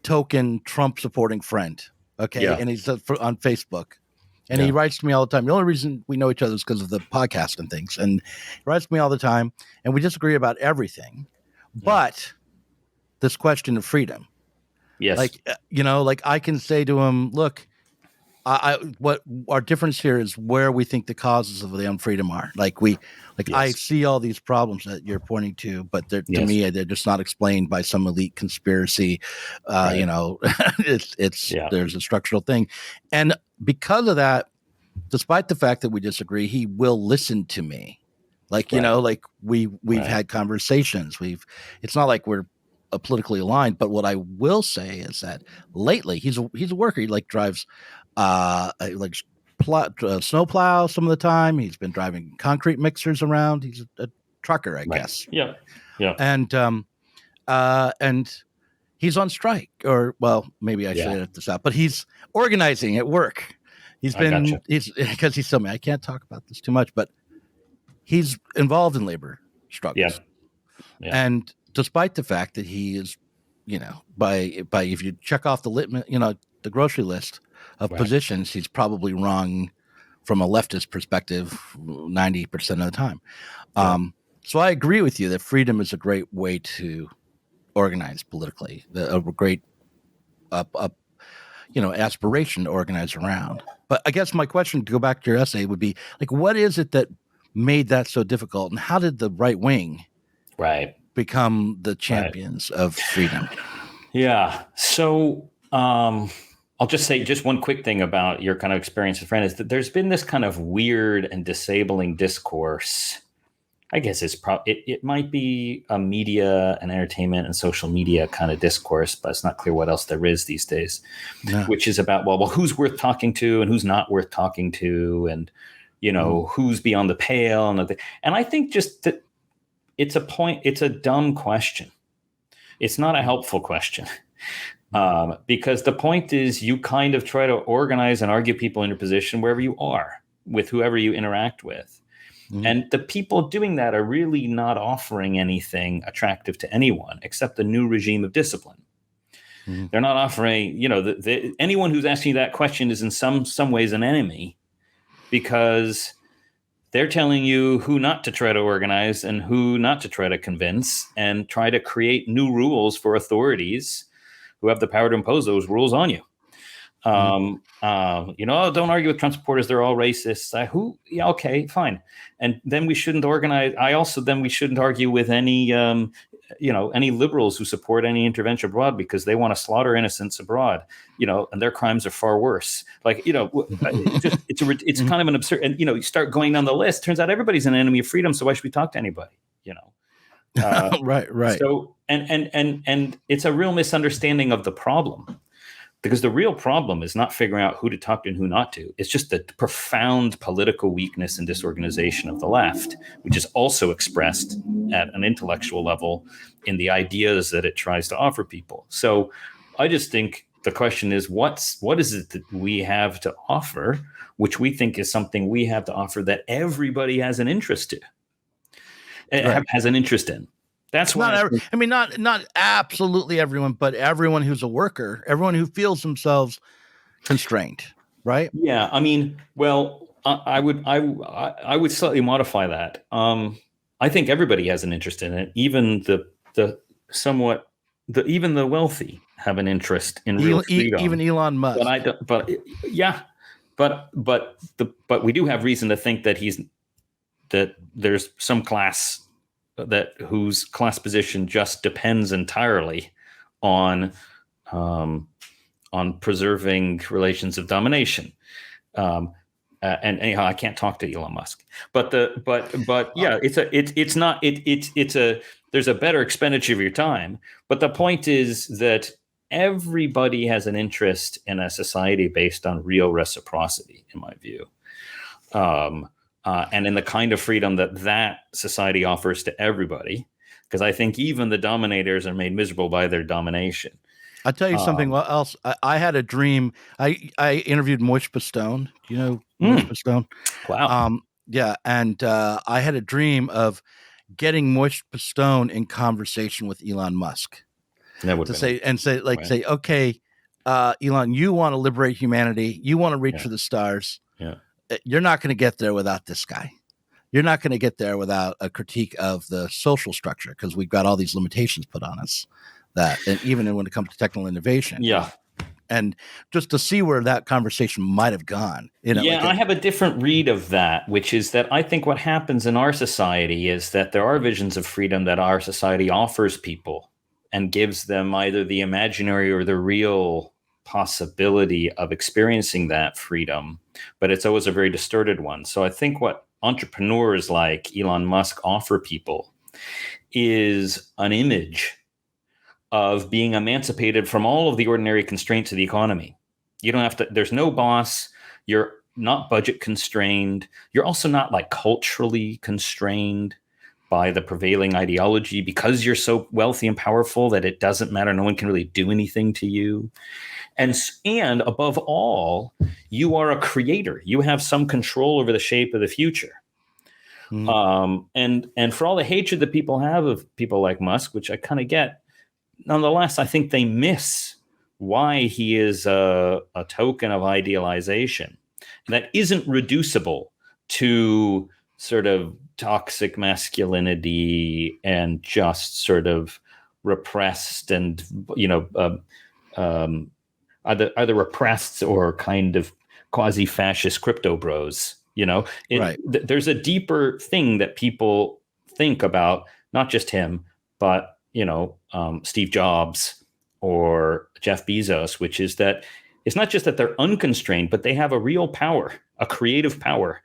token Trump supporting friend. Okay. Yeah. And he's on Facebook. And he writes to me all the time. The only reason we know each other is because of the podcast and things. And he writes to me all the time, and we disagree about everything. Yeah. But this question of freedom. Yes. Like I can say to him, look, what our difference here is where we think the causes of the unfreedom are. I see all these problems that you're pointing to, but to me, they're just not explained by some elite conspiracy. There's a structural thing. And because of that, despite the fact that we disagree, he will listen to me. We've had conversations. It's not like we're politically aligned, but what I will say is that lately he's a worker. He drives snowplow some of the time. He's been driving concrete mixers around. He's a trucker, I guess.
Yeah. Yeah.
And he's on strike, or well, maybe I should edit this out, but he's organizing at work. He's because he's telling me I can't talk about this too much, but he's involved in labor struggles.
Yeah.
And despite the fact that he is, by if you check off the litmus, the grocery list of positions, he's probably wrong from a leftist perspective 90% of the time. So I agree with you that freedom is a great way to organize politically, a great aspiration to organize around. But I guess my question, to go back to your essay, would be like, what is it that made that so difficult, and how did the right wing become the champions of freedom?
Yeah. So I'll just say just one quick thing about your kind of experience with Friend is that there's been this kind of weird and disabling discourse. I guess it might be a media and entertainment and social media kind of discourse, but it's not clear what else there is these days, which is about, well, who's worth talking to and who's not worth talking to, and, who's beyond the pale. And I think just that it's a dumb question. It's not a helpful question. Because the point is you kind of try to organize and argue people in your position wherever you are with whoever you interact with. And the people doing that are really not offering anything attractive to anyone except a new regime of discipline. They're not offering, anyone who's asking you that question is in some ways an enemy, because they're telling you who not to try to organize and who not to try to convince, and try to create new rules for authorities who have the power to impose those rules on you. Don't argue with Trump supporters. They're all racists. Okay, fine. And then we shouldn't organize. We shouldn't argue with any liberals who support any intervention abroad because they want to slaughter innocents abroad, and their crimes are far worse. It's kind of an absurd, and, you start going down the list. Turns out everybody's an enemy of freedom. So why should we talk to anybody?
Right.
So, and it's a real misunderstanding of the problem. Because the real problem is not figuring out who to talk to and who not to. It's just the profound political weakness and disorganization of the left, which is also expressed at an intellectual level in the ideas that it tries to offer people. So I just think the question is, what is it that we have to offer, which we think is something we have to offer that everybody has an interest has an interest in. That's why
not absolutely everyone, but everyone who's a worker, everyone who feels themselves constrained, right?
Yeah, I would slightly modify that. I think everybody has an interest in it. Even the wealthy have an interest in real freedom.
Even Elon Musk.
But we do have reason to think that there's some class whose class position just depends entirely on preserving relations of domination. And anyhow, I can't talk to Elon Musk, but there's a better expenditure of your time. But the point is that everybody has an interest in a society based on real reciprocity, in my view. And in the kind of freedom that society offers to everybody, because I think even the dominators are made miserable by their domination.
I'll tell you something else. I had a dream. I interviewed Moish Pastone. Do you know Moish Pastone?
Wow.
Yeah, and I had a dream of getting Moish Pastone in conversation with Elon Musk say, okay, Elon, you want to liberate humanity. You want to reach for the stars.
Yeah.
You're not going to get there without this guy. You're not going to get there without a critique of the social structure, because we've got all these limitations put on us and even when it comes to technical innovation.
Yeah.
And just to see where that conversation might have gone.
I have a different read of that, which is that I think what happens in our society is that there are visions of freedom that our society offers people and gives them either the imaginary or the real possibility of experiencing that freedom, but it's always a very distorted one. So I think what entrepreneurs like Elon Musk offer people is an image of being emancipated from all of the ordinary constraints of the economy. You don't have to, there's no boss. You're not budget constrained. You're also not culturally constrained. by the prevailing ideology because you're so wealthy and powerful that it doesn't matter. No one can really do anything to you. And above all, you are a creator. You have some control over the shape of the future. And for all the hatred that people have of people like Musk, which I kind of get, nonetheless, I think they miss why he is a token of idealization that isn't reducible to sort of toxic masculinity and just sort of repressed and, either repressed or kind of quasi-fascist crypto bros. There's a deeper thing that people think about, not just him, but Steve Jobs or Jeff Bezos, which is that it's not just that they're unconstrained, but they have a real power, a creative power.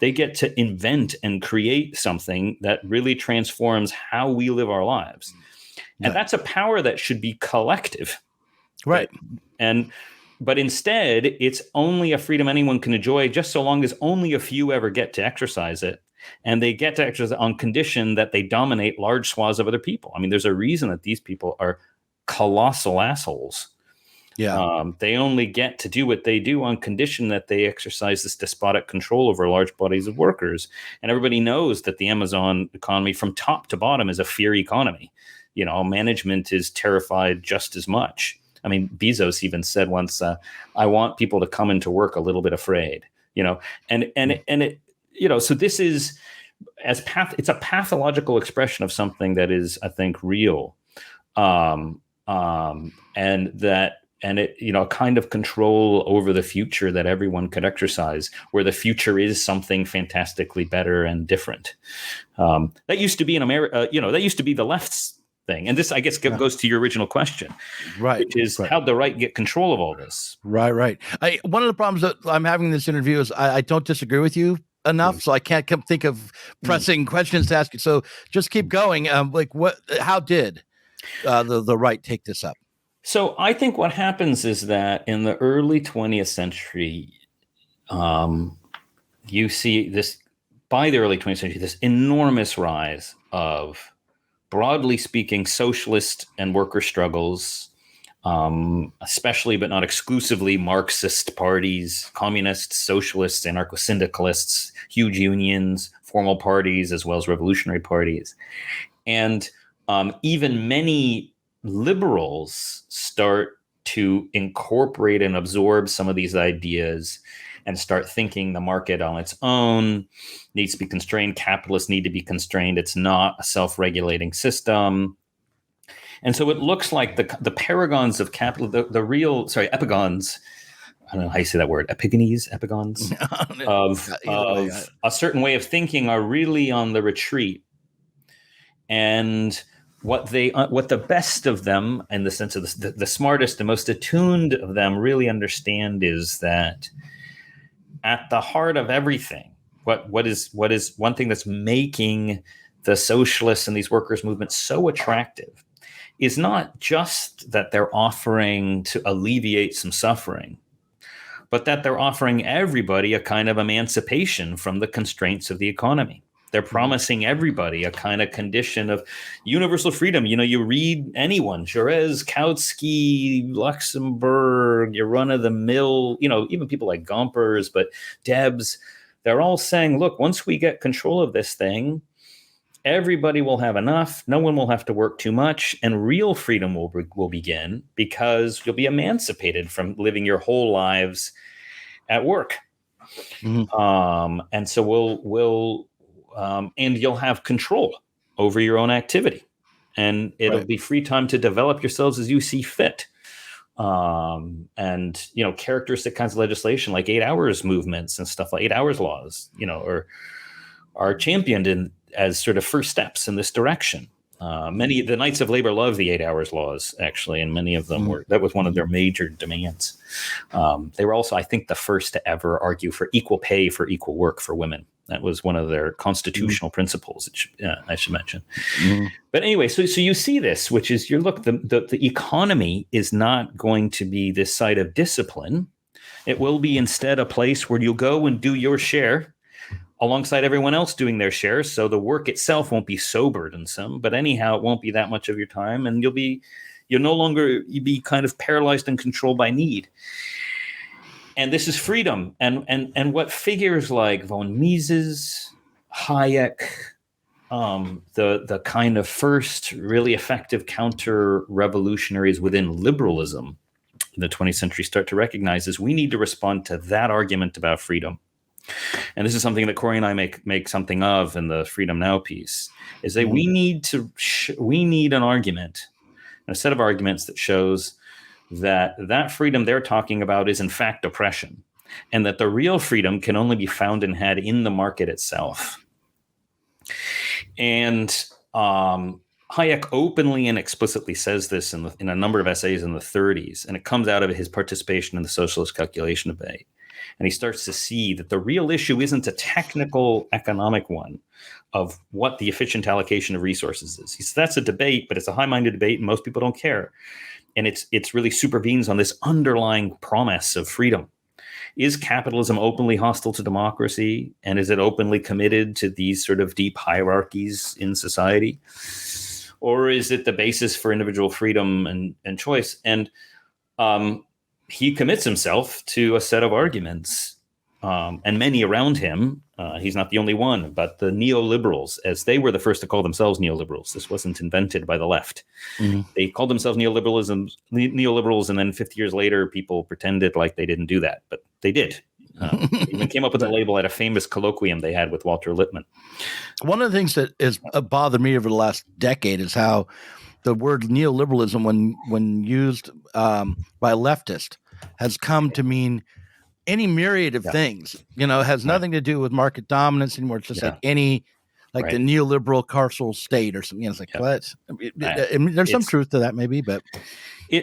They get to invent and create something that really transforms how we live our lives. And that's a power that should be collective.
Right.
But instead, it's only a freedom anyone can enjoy just so long as only a few ever get to exercise it. And they get to exercise on condition that they dominate large swaths of other people. I mean, there's a reason that these people are colossal assholes.
Yeah.
They only get to do what they do on condition that they exercise this despotic control over large bodies of workers. And everybody knows that the Amazon economy from top to bottom is a fear economy. Management is terrified just as much. I mean, Bezos even said once, I want people to come into work a little bit afraid, so this is it's a pathological expression of something that is, I think, real. And a kind of control over the future that everyone could exercise, where the future is something fantastically better and different. That used to be in America, that used to be the left's thing. And this, I guess, goes to your original question,
right?
Which is how'd the right get control of all this?
Right. One of the problems that I'm having in this interview is I don't disagree with you enough, so I can't think of pressing questions to ask you. So just keep going. How did the right take this up?
So I think what happens is that in the early 20th century, you see this, by the early 20th century, this enormous rise of, broadly speaking, socialist and worker struggles, especially but not exclusively Marxist parties, communists, socialists, anarcho-syndicalists, huge unions, formal parties, as well as revolutionary parties. And even many liberals start to incorporate and absorb some of these ideas and start thinking the market on its own needs to be constrained. Capitalists need to be constrained. It's not a self-regulating system. And so it looks like the paragons of capital, epigons, I don't know how you say that word, epigons of a certain way of thinking are really on the retreat. And what the best of them, in the sense of the smartest and most attuned of them, really understand is that at the heart of everything, what is one thing that's making the socialists and these workers' movements so attractive is not just that they're offering to alleviate some suffering, but that they're offering everybody a kind of emancipation from the constraints of the economy. They're promising everybody a kind of condition of universal freedom. You read anyone, Jaurès, Kautsky, Luxembourg, your run-of-the-mill, even people like Gompers, but Debs, they're all saying, look, once we get control of this thing, everybody will have enough. No one will have to work too much, and real freedom will begin because you'll be emancipated from living your whole lives at work. Mm-hmm. And so we'll and you'll have control over your own activity, and it'll be free time to develop yourselves as you see fit. And characteristic kinds of legislation like 8 hours movements and stuff like 8 hours laws, are championed as sort of first steps in this direction. Many the Knights of Labor love the 8 hours laws, actually, and many of them that was one of their major demands. They were also, I think, the first to ever argue for equal pay for equal work for women. That was one of their constitutional principles, I should mention. But anyway, so you see this, which is the economy is not going to be this site of discipline. It will be instead a place where you'll go and do your share alongside everyone else doing their share. So the work itself won't be so burdensome, but anyhow, it won't be that much of your time, and you'll no longer be kind of paralyzed and controlled by need. And this is freedom. And what figures like von Mises, Hayek, the kind of first really effective counter-revolutionaries within liberalism in the 20th century start to recognize is we need to respond to that argument about freedom. And this is something that Corey and I make something of in the Freedom Now piece, is that we need an argument, a set of arguments that shows that freedom they're talking about is in fact oppression, and that the real freedom can only be found and had in the market itself. And Hayek openly and explicitly says this in a number of essays in the 30s, and it comes out of his participation in the socialist calculation debate. And he starts to see that the real issue isn't a technical economic one of what the efficient allocation of resources is. He says that's a debate, but it's a high-minded debate, and most people don't care. And it's really supervenes on this underlying promise of freedom. Is capitalism openly hostile to democracy? And is it openly committed to these sort of deep hierarchies in society? Or is it the basis for individual freedom and choice? And he commits himself to a set of arguments, and many around him. He's not the only one, but the neoliberals, as they were the first to call themselves neoliberals. This wasn't invented by the left. Mm-hmm. They called themselves neoliberals, and then 50 years later, people pretended like they didn't do that, but they did. They even came up with a label at a famous colloquium they had with Walter Lippmann.
One of the things that has bothered me over the last decade is how the word neoliberalism, when used by a leftist, has come to mean any myriad of things. It has nothing to do with market dominance anymore. It's just like any, like the neoliberal carceral state or something. It's like, what? There's some truth to that, maybe, but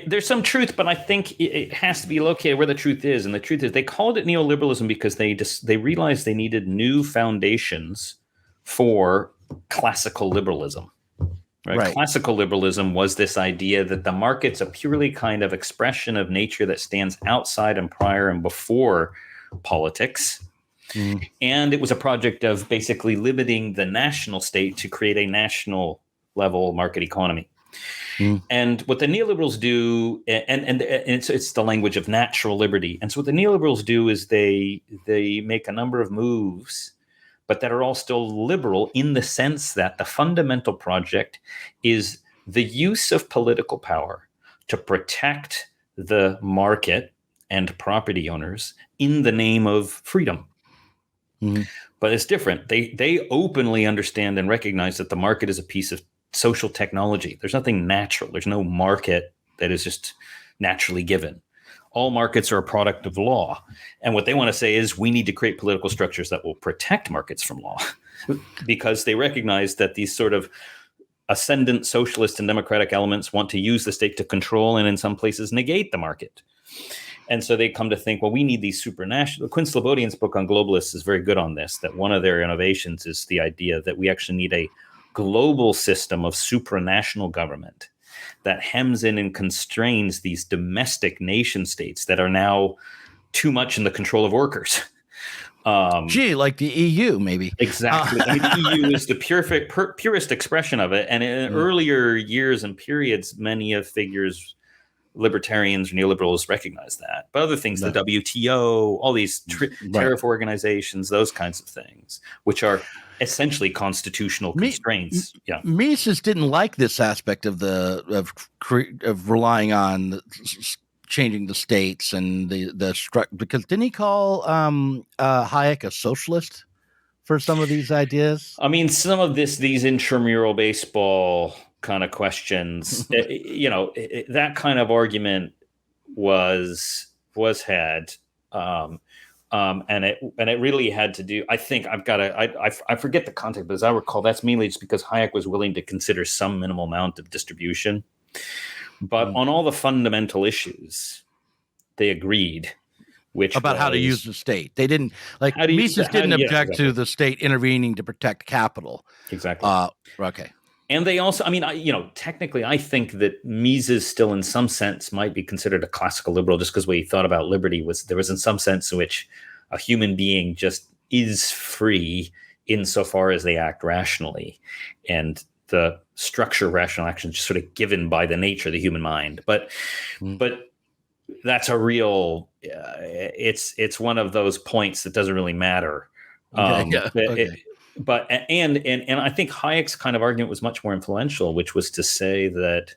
there's some truth, but I think it has to be located where the truth is. And the truth is, they called it neoliberalism because they realized they needed new foundations for classical liberalism. Right? Classical liberalism was this idea that the market's a purely kind of expression of nature that stands outside and prior and before politics. Mm. And it was a project of basically limiting the national state to create a national level market economy. Mm. And what the neoliberals do, and it's the language of natural liberty. And so what the neoliberals do is they make a number of moves, but that are all still liberal in the sense that the fundamental project is the use of political power to protect the market and property owners in the name of freedom. Mm-hmm. But it's different. They openly understand and recognize that the market is a piece of social technology. There's nothing natural. There's no market that is just naturally given. All markets are a product of law. And what they want to say is we need to create political structures that will protect markets from law, because they recognize that these sort of ascendant socialist and democratic elements want to use the state to control and in some places negate the market. And so they come to think, well, we need these supranational. Quinn Slobodian's book on globalists is very good on this, that one of their innovations is the idea that we actually need a global system of supranational government that hems in and constrains these domestic nation states that are now too much in the control of workers.
Like the EU, maybe.
Exactly. I mean, the EU is the purest expression of it. And in earlier years and periods, many of figures, libertarians, neoliberals recognize that. But other things, the WTO, all these tariff organizations, those kinds of things, which are essentially constitutional constraints.
Mises didn't like this aspect of of relying on changing the states and the structure, because didn't he call Hayek a socialist for some of these ideas?
I mean, some of these intramural baseball kind of questions, that kind of argument was had. And it really had to do, I think I forget the context, but as I recall, that's mainly just because Hayek was willing to consider some minimal amount of distribution. But on all the fundamental issues, they agreed. About
how to use the state. They didn't, like, Mises didn't object to the state intervening to protect capital.
Exactly.
Okay.
And they also, technically, I think that Mises still in some sense might be considered a classical liberal, just because what he thought about liberty was there was in some sense in which a human being just is free insofar as they act rationally, and the structure of rational action is just sort of given by the nature of the human mind. But that's a real it's one of those points that doesn't really matter. But I think Hayek's kind of argument was much more influential, which was to say that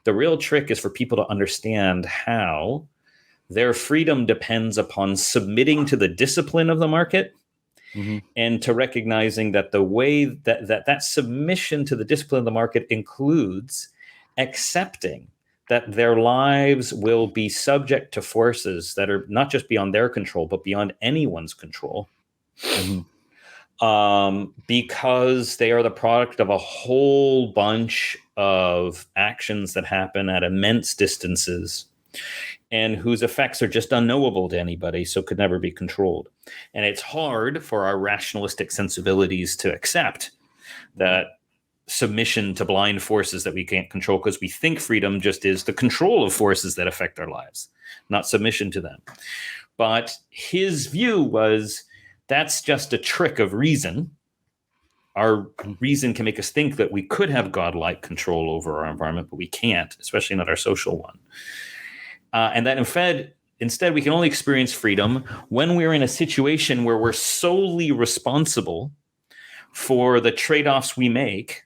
the real trick is for people to understand how their freedom depends upon submitting to the discipline of the market, and to recognizing that the way that submission to the discipline of the market includes accepting that their lives will be subject to forces that are not just beyond their control, but beyond anyone's control. Because they are the product of a whole bunch of actions that happen at immense distances and whose effects are just unknowable to anybody, so could never be controlled. And it's hard for our rationalistic sensibilities to accept that submission to blind forces that we can't control, because we think freedom just is the control of forces that affect our lives, not submission to them. But his view was that's just a trick of reason. Our reason can make us think that we could have godlike control over our environment, but we can't, especially not our social one. And that instead, we can only experience freedom when we're in a situation where we're solely responsible for the trade-offs we make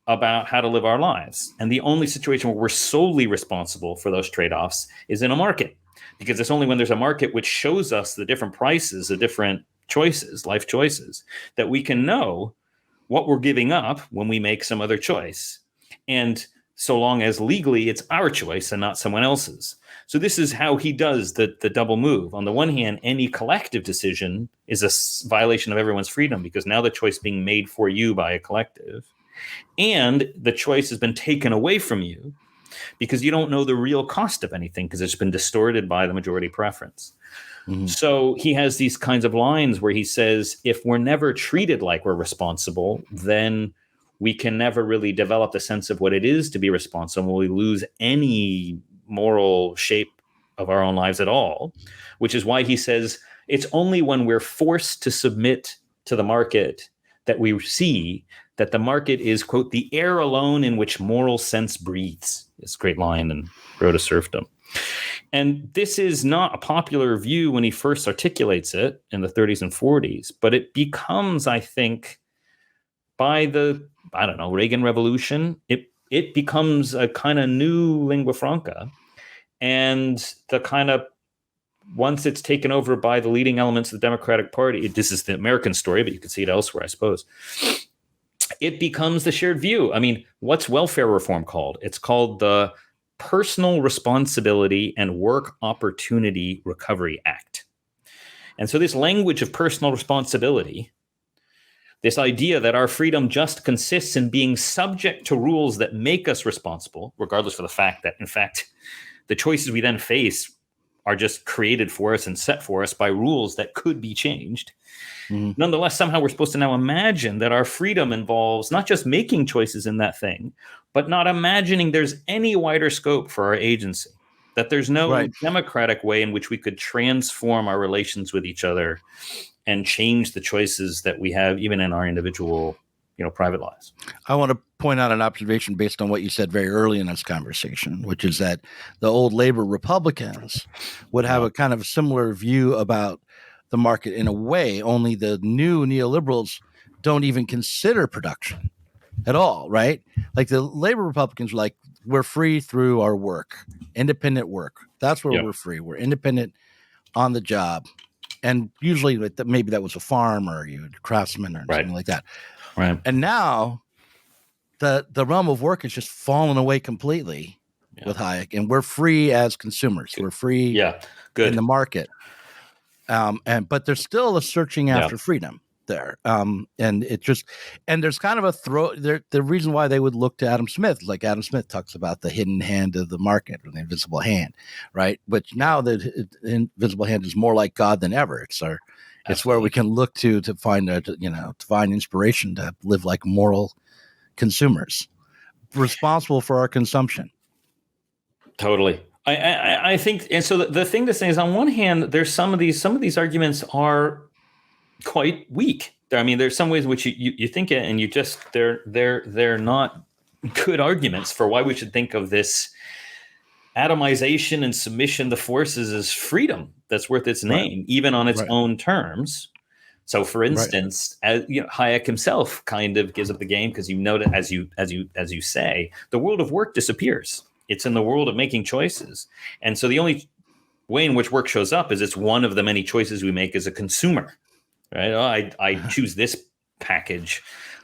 about how to live our lives. And the only situation where we're solely responsible for those trade-offs is in a market, because it's only when there's a market which shows us the different prices, the different choices, life choices, that we can know what we're giving up when we make some other choice. And so long as legally it's our choice and not someone else's. So this is how he does the double move. On the one hand, any collective decision is a violation of everyone's freedom, because now the choice is being made for you by a collective. And the choice has been taken away from you because you don't know the real cost of anything, because it's been distorted by the majority preference. So he has these kinds of lines where he says, if we're never treated like we're responsible, then we can never really develop the sense of what it is to be responsible. We lose any moral shape of our own lives at all, which is why he says it's only when we're forced to submit to the market that we see that the market is, quote, the air alone in which moral sense breathes. This great line in Road to Serfdom. And this is not a popular view when he first articulates it in the 30s and 40s, but it becomes, I think, by the, Reagan Revolution, it becomes a kind of new lingua franca. And the kind of, once it's taken over by the leading elements of the Democratic Party, this is the American story, but you can see it elsewhere, I suppose. It becomes the shared view. I mean, what's welfare reform called? It's called the Personal Responsibility and Work Opportunity Recovery Act. And so this language of personal responsibility, this idea that our freedom just consists in being subject to rules that make us responsible, regardless of the fact that, in fact, the choices we then face are just created for us and set for us by rules that could be changed. Nonetheless, somehow we're supposed to now imagine that our freedom involves not just making choices in that thing, but not imagining there's any wider scope for our agency, that there's no democratic way in which we could transform our relations with each other and change the choices that we have even in our individual, private lives.
I want to point out an observation based on what you said very early in this conversation, which is that the old labor Republicans would have a kind of similar view about the market in a way, only the new neoliberals don't even consider production at all, right? Like the labor Republicans are like, we're free through our work, independent work. That's where we're free. We're independent on the job. And usually maybe that was a farm or you craftsman or something like that.
Right.
And now the realm of work is just fallen away completely with Hayek, and we're free as consumers. We're free in the market. But there's still a searching after freedom there. And there's kind of the reason why they would look to Adam Smith, like Adam Smith talks about the hidden hand of the market or the invisible hand, right? But now the invisible hand is more like God than ever. It's where we can look to find divine inspiration to live like moral consumers, responsible for our consumption.
Totally. I think, and so the thing to say is, on one hand, there's some of these arguments are quite weak. I mean, there's some ways in which you think it, and you just they're not good arguments for why we should think of this atomization and submission to forces as freedom that's worth its name, even on its own terms. So, for instance, as Hayek himself kind of gives up the game because you know that as you say, the world of work disappears. It's in the world of making choices, and so the only way in which work shows up is it's one of the many choices we make as a consumer, right? Oh, I choose this package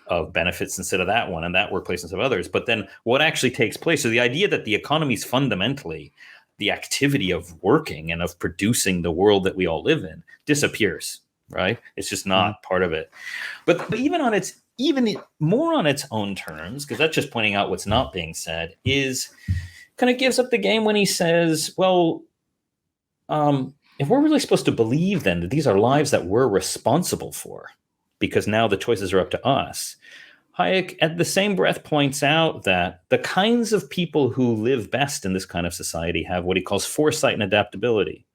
of benefits instead of that one, and that workplace instead of others. But then what actually takes place? So the idea that the economy is fundamentally the activity of working and of producing the world that we all live in disappears, right? It's just not part of it. But even more on its own terms, because that's just pointing out what's not being said, is kind of gives up the game when he says, well, if we're really supposed to believe then that these are lives that we're responsible for, because now the choices are up to us, Hayek at the same breath points out that the kinds of people who live best in this kind of society have what he calls foresight and adaptability.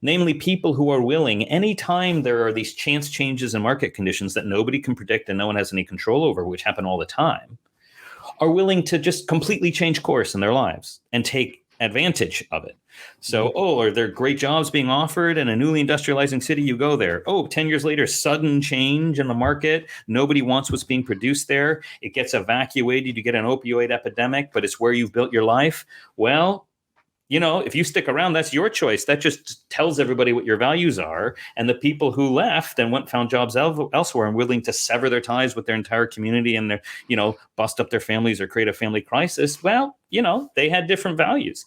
Namely, people who are willing, anytime there are these chance changes in market conditions that nobody can predict and no one has any control over, which happen all the time, are willing to just completely change course in their lives and take advantage of it. So, are there great jobs being offered in a newly industrializing city? You go there. 10 years later, sudden change in the market. Nobody wants what's being produced there. It gets evacuated. You get an opioid epidemic, but it's where you've built your life. Well, if you stick around, that's your choice. That just tells everybody what your values are. And the people who left and found jobs elsewhere and willing to sever their ties with their entire community and their, bust up their families or create a family crisis. Well, they had different values.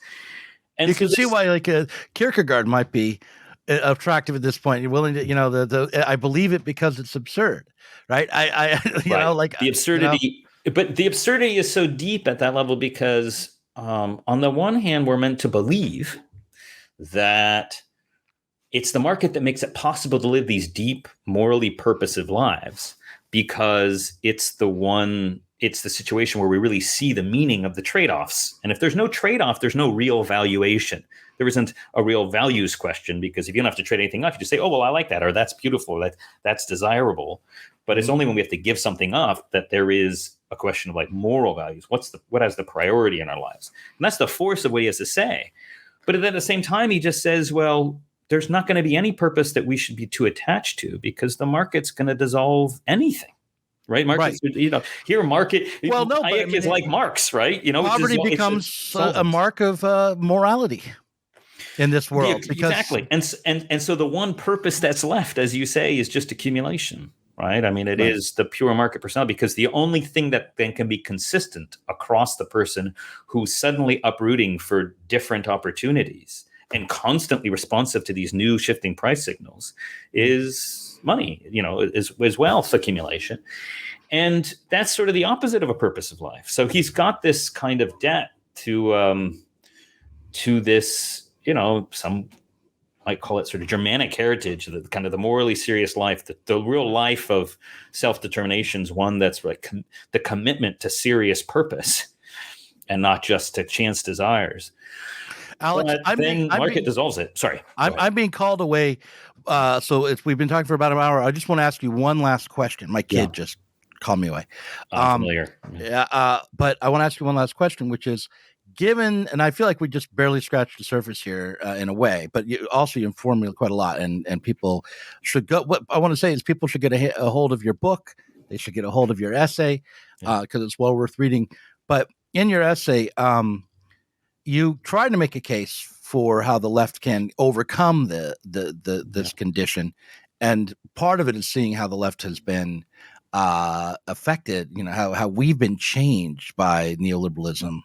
And
you can see why, like, Kierkegaard might be attractive at this point. You're willing to, I believe it because it's absurd, right?
The absurdity, but the absurdity is so deep at that level because, on the one hand, we're meant to believe that it's the market that makes it possible to live these deep, morally purposive lives because it's the situation where we really see the meaning of the trade-offs. And if there's no trade-off, there's no real valuation. There isn't a real values question because if you don't have to trade anything off, you just say, I like that, or that's beautiful, that's desirable. But it's only when we have to give something up that there is a question of like moral values. What has the priority in our lives? And that's the force of what he has to say. But at the same time, he just says, well, there's not going to be any purpose that we should be too attached to because the market's going to dissolve anything. Right, Marx. Here, market.
Well, no,
Hayek is like Marx, right?
Poverty becomes a mark of morality in this world.
Exactly, and so the one purpose that's left, as you say, is just accumulation, right? I mean, it is the pure market personality because the only thing that then can be consistent across the person who's suddenly uprooting for different opportunities and constantly responsive to these new shifting price signals is money, is wealth accumulation. And that's sort of the opposite of a purpose of life. So he's got this kind of debt to this, some might call it sort of Germanic heritage, the kind of the morally serious life, the real life of self-determination is one that's like the commitment to serious purpose and not just to chance desires.
Alex,
market dissolves it. Sorry.
I'm being called away. So we've been talking for about an hour. I just want to ask you one last question. My kid just called me away.
I'm familiar.
But I want to ask you one last question, which is given, and I feel like we just barely scratched the surface here in a way, but you informed me quite a lot and people should go. What I want to say is people should get a hold of your book. They should get a hold of your essay because it's well worth reading. But in your essay, you tried to make a case for how the left can overcome this condition, and part of it is seeing how the left has been affected. How we've been changed by neoliberalism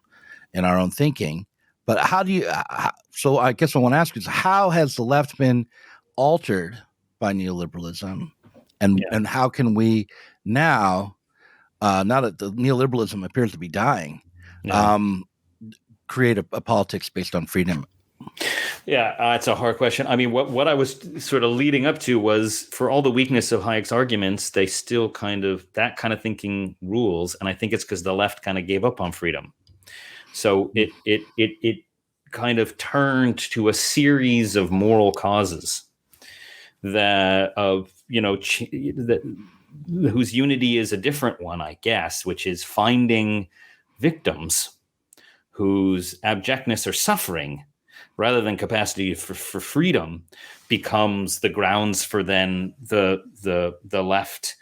in our own thinking. But how do you? So I guess I want to ask you is how has the left been altered by neoliberalism, and how can we now that the neoliberalism appears to be dying? Create a politics based on freedom?
Yeah, it's a hard question. I mean, what I was sort of leading up to was for all the weakness of Hayek's arguments, they still that kind of thinking rules. And I think it's because the left kind of gave up on freedom. So it kind of turned to a series of moral causes that of, whose unity is a different one, I guess, which is finding victims whose abjectness or suffering, rather than capacity for freedom, becomes the grounds for then the left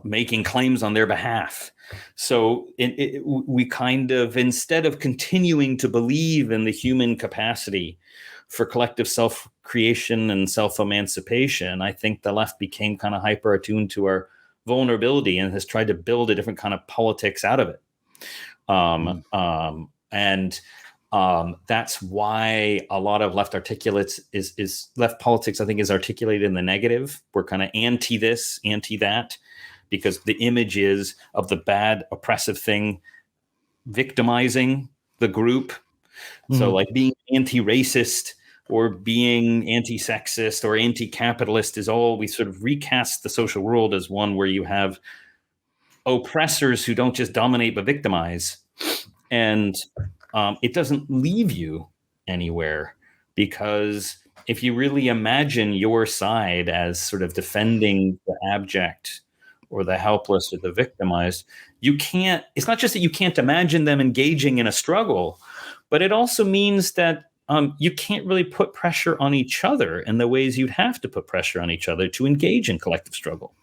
making claims on their behalf. So we kind of, instead of continuing to believe in the human capacity for collective self-creation and self-emancipation, I think the left became kind of hyper-attuned to our vulnerability and has tried to build a different kind of politics out of it. That's why a lot of left articulates is left politics, I think, is articulated in the negative. We're kind of anti this, anti that, because the image is of the bad, oppressive thing victimizing the group. So like being anti-racist or being anti-sexist or anti-capitalist is all, we sort of recast the social world as one where you have oppressors who don't just dominate but victimize. And it doesn't leave you anywhere, because if you really imagine your side as sort of defending the abject or the helpless or the victimized, you can't, it's not just that you can't imagine them engaging in a struggle, but it also means that you can't really put pressure on each other in the ways you'd have to put pressure on each other to engage in collective struggle.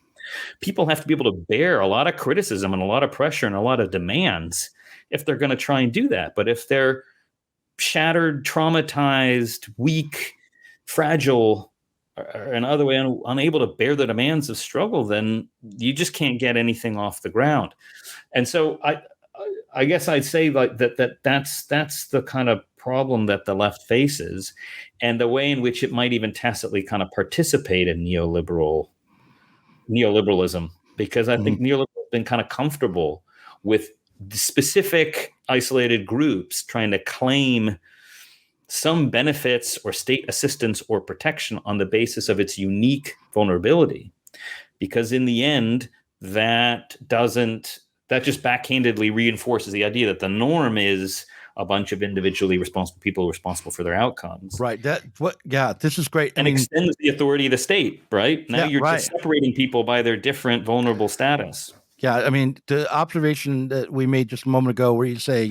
People have to be able to bear a lot of criticism and a lot of pressure and a lot of demands if they're going to try and do that. But if they're shattered, traumatized, weak, fragile, or in other way unable to bear the demands of struggle, then you just can't get anything off the ground. And so I guess I'd say like that's the kind of problem that the left faces, and the way in which it might even tacitly kind of participate in neoliberalism, because I think neoliberalism has been kind of comfortable with specific isolated groups trying to claim some benefits or state assistance or protection on the basis of its unique vulnerability. Because in the end, that just backhandedly reinforces the idea that the norm is a bunch of individually responsible people responsible for their outcomes.
Right. This is great.
And extends the authority of the state, right? Now you're just separating people by their different vulnerable status.
Yeah. I mean, the observation that we made just a moment ago where you say,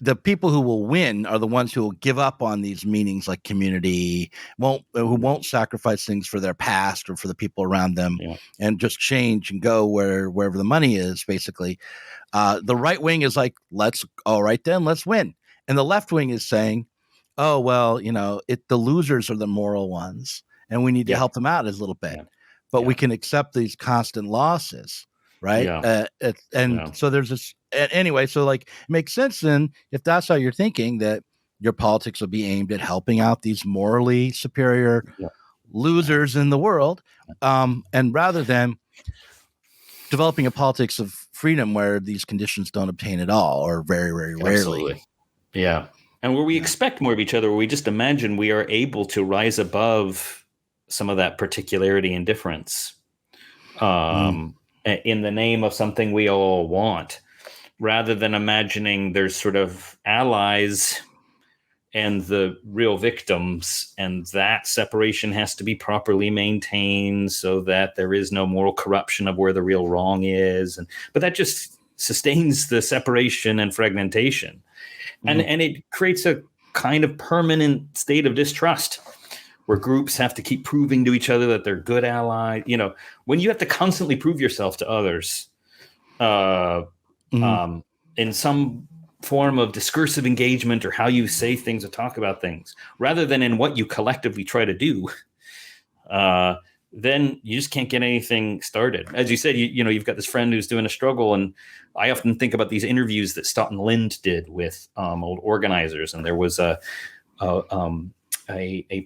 the people who will win are the ones who will give up on these meanings like community, who won't sacrifice things for their past or for the people around them, and just change and go wherever the money is, basically. The right wing is like, let's win. And the left wing is saying, oh, well, the losers are the moral ones and we need to help them out a little bit, but we can accept these constant losses. Right. So there's this anyway. So like, it makes sense then, if that's how you're thinking, that your politics will be aimed at helping out these morally superior losers in the world. And rather than developing a politics of freedom where these conditions don't obtain at all, or very, very rarely.
Absolutely. Yeah. And where we expect more of each other, where we just imagine we are able to rise above some of that particularity and difference. In the name of something we all want, rather than imagining there's sort of allies and the real victims, and that separation has to be properly maintained so that there is no moral corruption of where the real wrong is. But that just sustains the separation and fragmentation. And it creates a kind of permanent state of distrust, where groups have to keep proving to each other that they're good allies. When you have to constantly prove yourself to others in some form of discursive engagement or how you say things or talk about things, rather than in what you collectively try to do, then you just can't get anything started. As you said, you've got this friend who's doing a struggle, and I often think about these interviews that Stoughton Lind did with old organizers, and there was a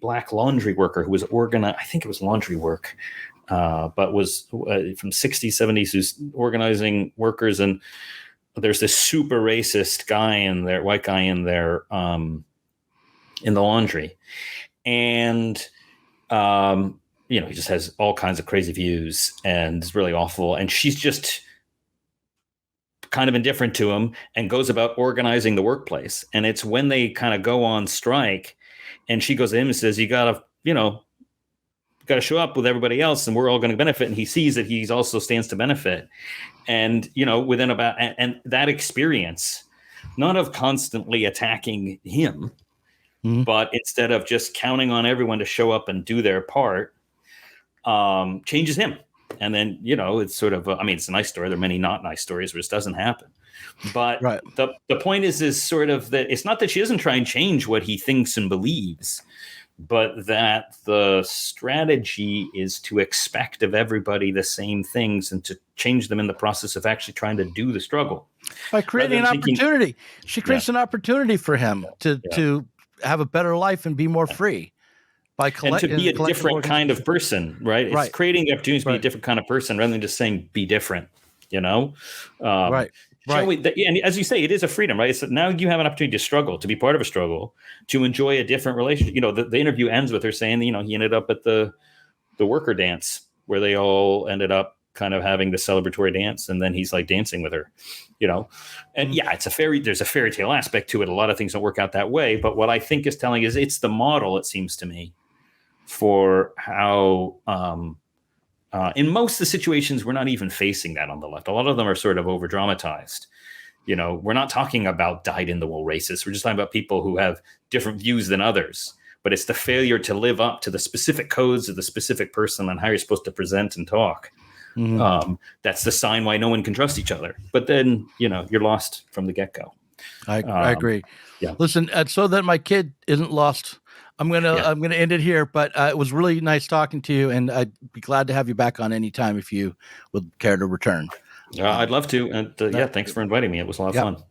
black laundry worker who was I think it was laundry work, but was from 60s, 70s, who's organizing workers. And there's this super racist white guy in there, in the laundry. And, he just has all kinds of crazy views and is really awful. And she's just kind of indifferent to him and goes about organizing the workplace. And it's when they kind of go on strike And she goes to him and says, you gotta show up with everybody else and we're all going to benefit. And he sees that he also stands to benefit. And, within and that experience, not of constantly attacking him, but instead of just counting on everyone to show up and do their part, changes him. And then, it's sort of, it's a nice story. There are many not nice stories where this doesn't happen. But the point is sort of that it's not that she doesn't try and change what he thinks and believes, but that the strategy is to expect of everybody the same things and to change them in the process of actually trying to do the struggle.
By creating an opportunity. She creates an opportunity for him to have a better life and be more free.
And to be a different kind of person, right? It's creating the opportunity to be a different kind of person rather than just saying, be different,
Right.
And as you say, it is a freedom, right? So now you have an opportunity to struggle, to be part of a struggle, to enjoy a different relationship. The interview ends with her saying, he ended up at the worker dance where they all ended up kind of having the celebratory dance. And then he's like dancing with her, and there's a fairy tale aspect to it. A lot of things don't work out that way. But what I think is telling is it's the model, it seems to me, for how, in most of the situations, we're not even facing that on the left. A lot of them are sort of over dramatized. We're not talking about dyed-in-the-wool racists. We're just talking about people who have different views than others. But it's the failure to live up to the specific codes of the specific person and how you're supposed to present and talk. That's the sign why no one can trust each other. But then, you're lost from the get-go.
I agree.
Yeah.
Listen, so that my kid isn't lost, I'm gonna end it here. But it was really nice talking to you, and I'd be glad to have you back on anytime if you would care to return.
I'd love to. And thanks for inviting me. It was a lot of fun.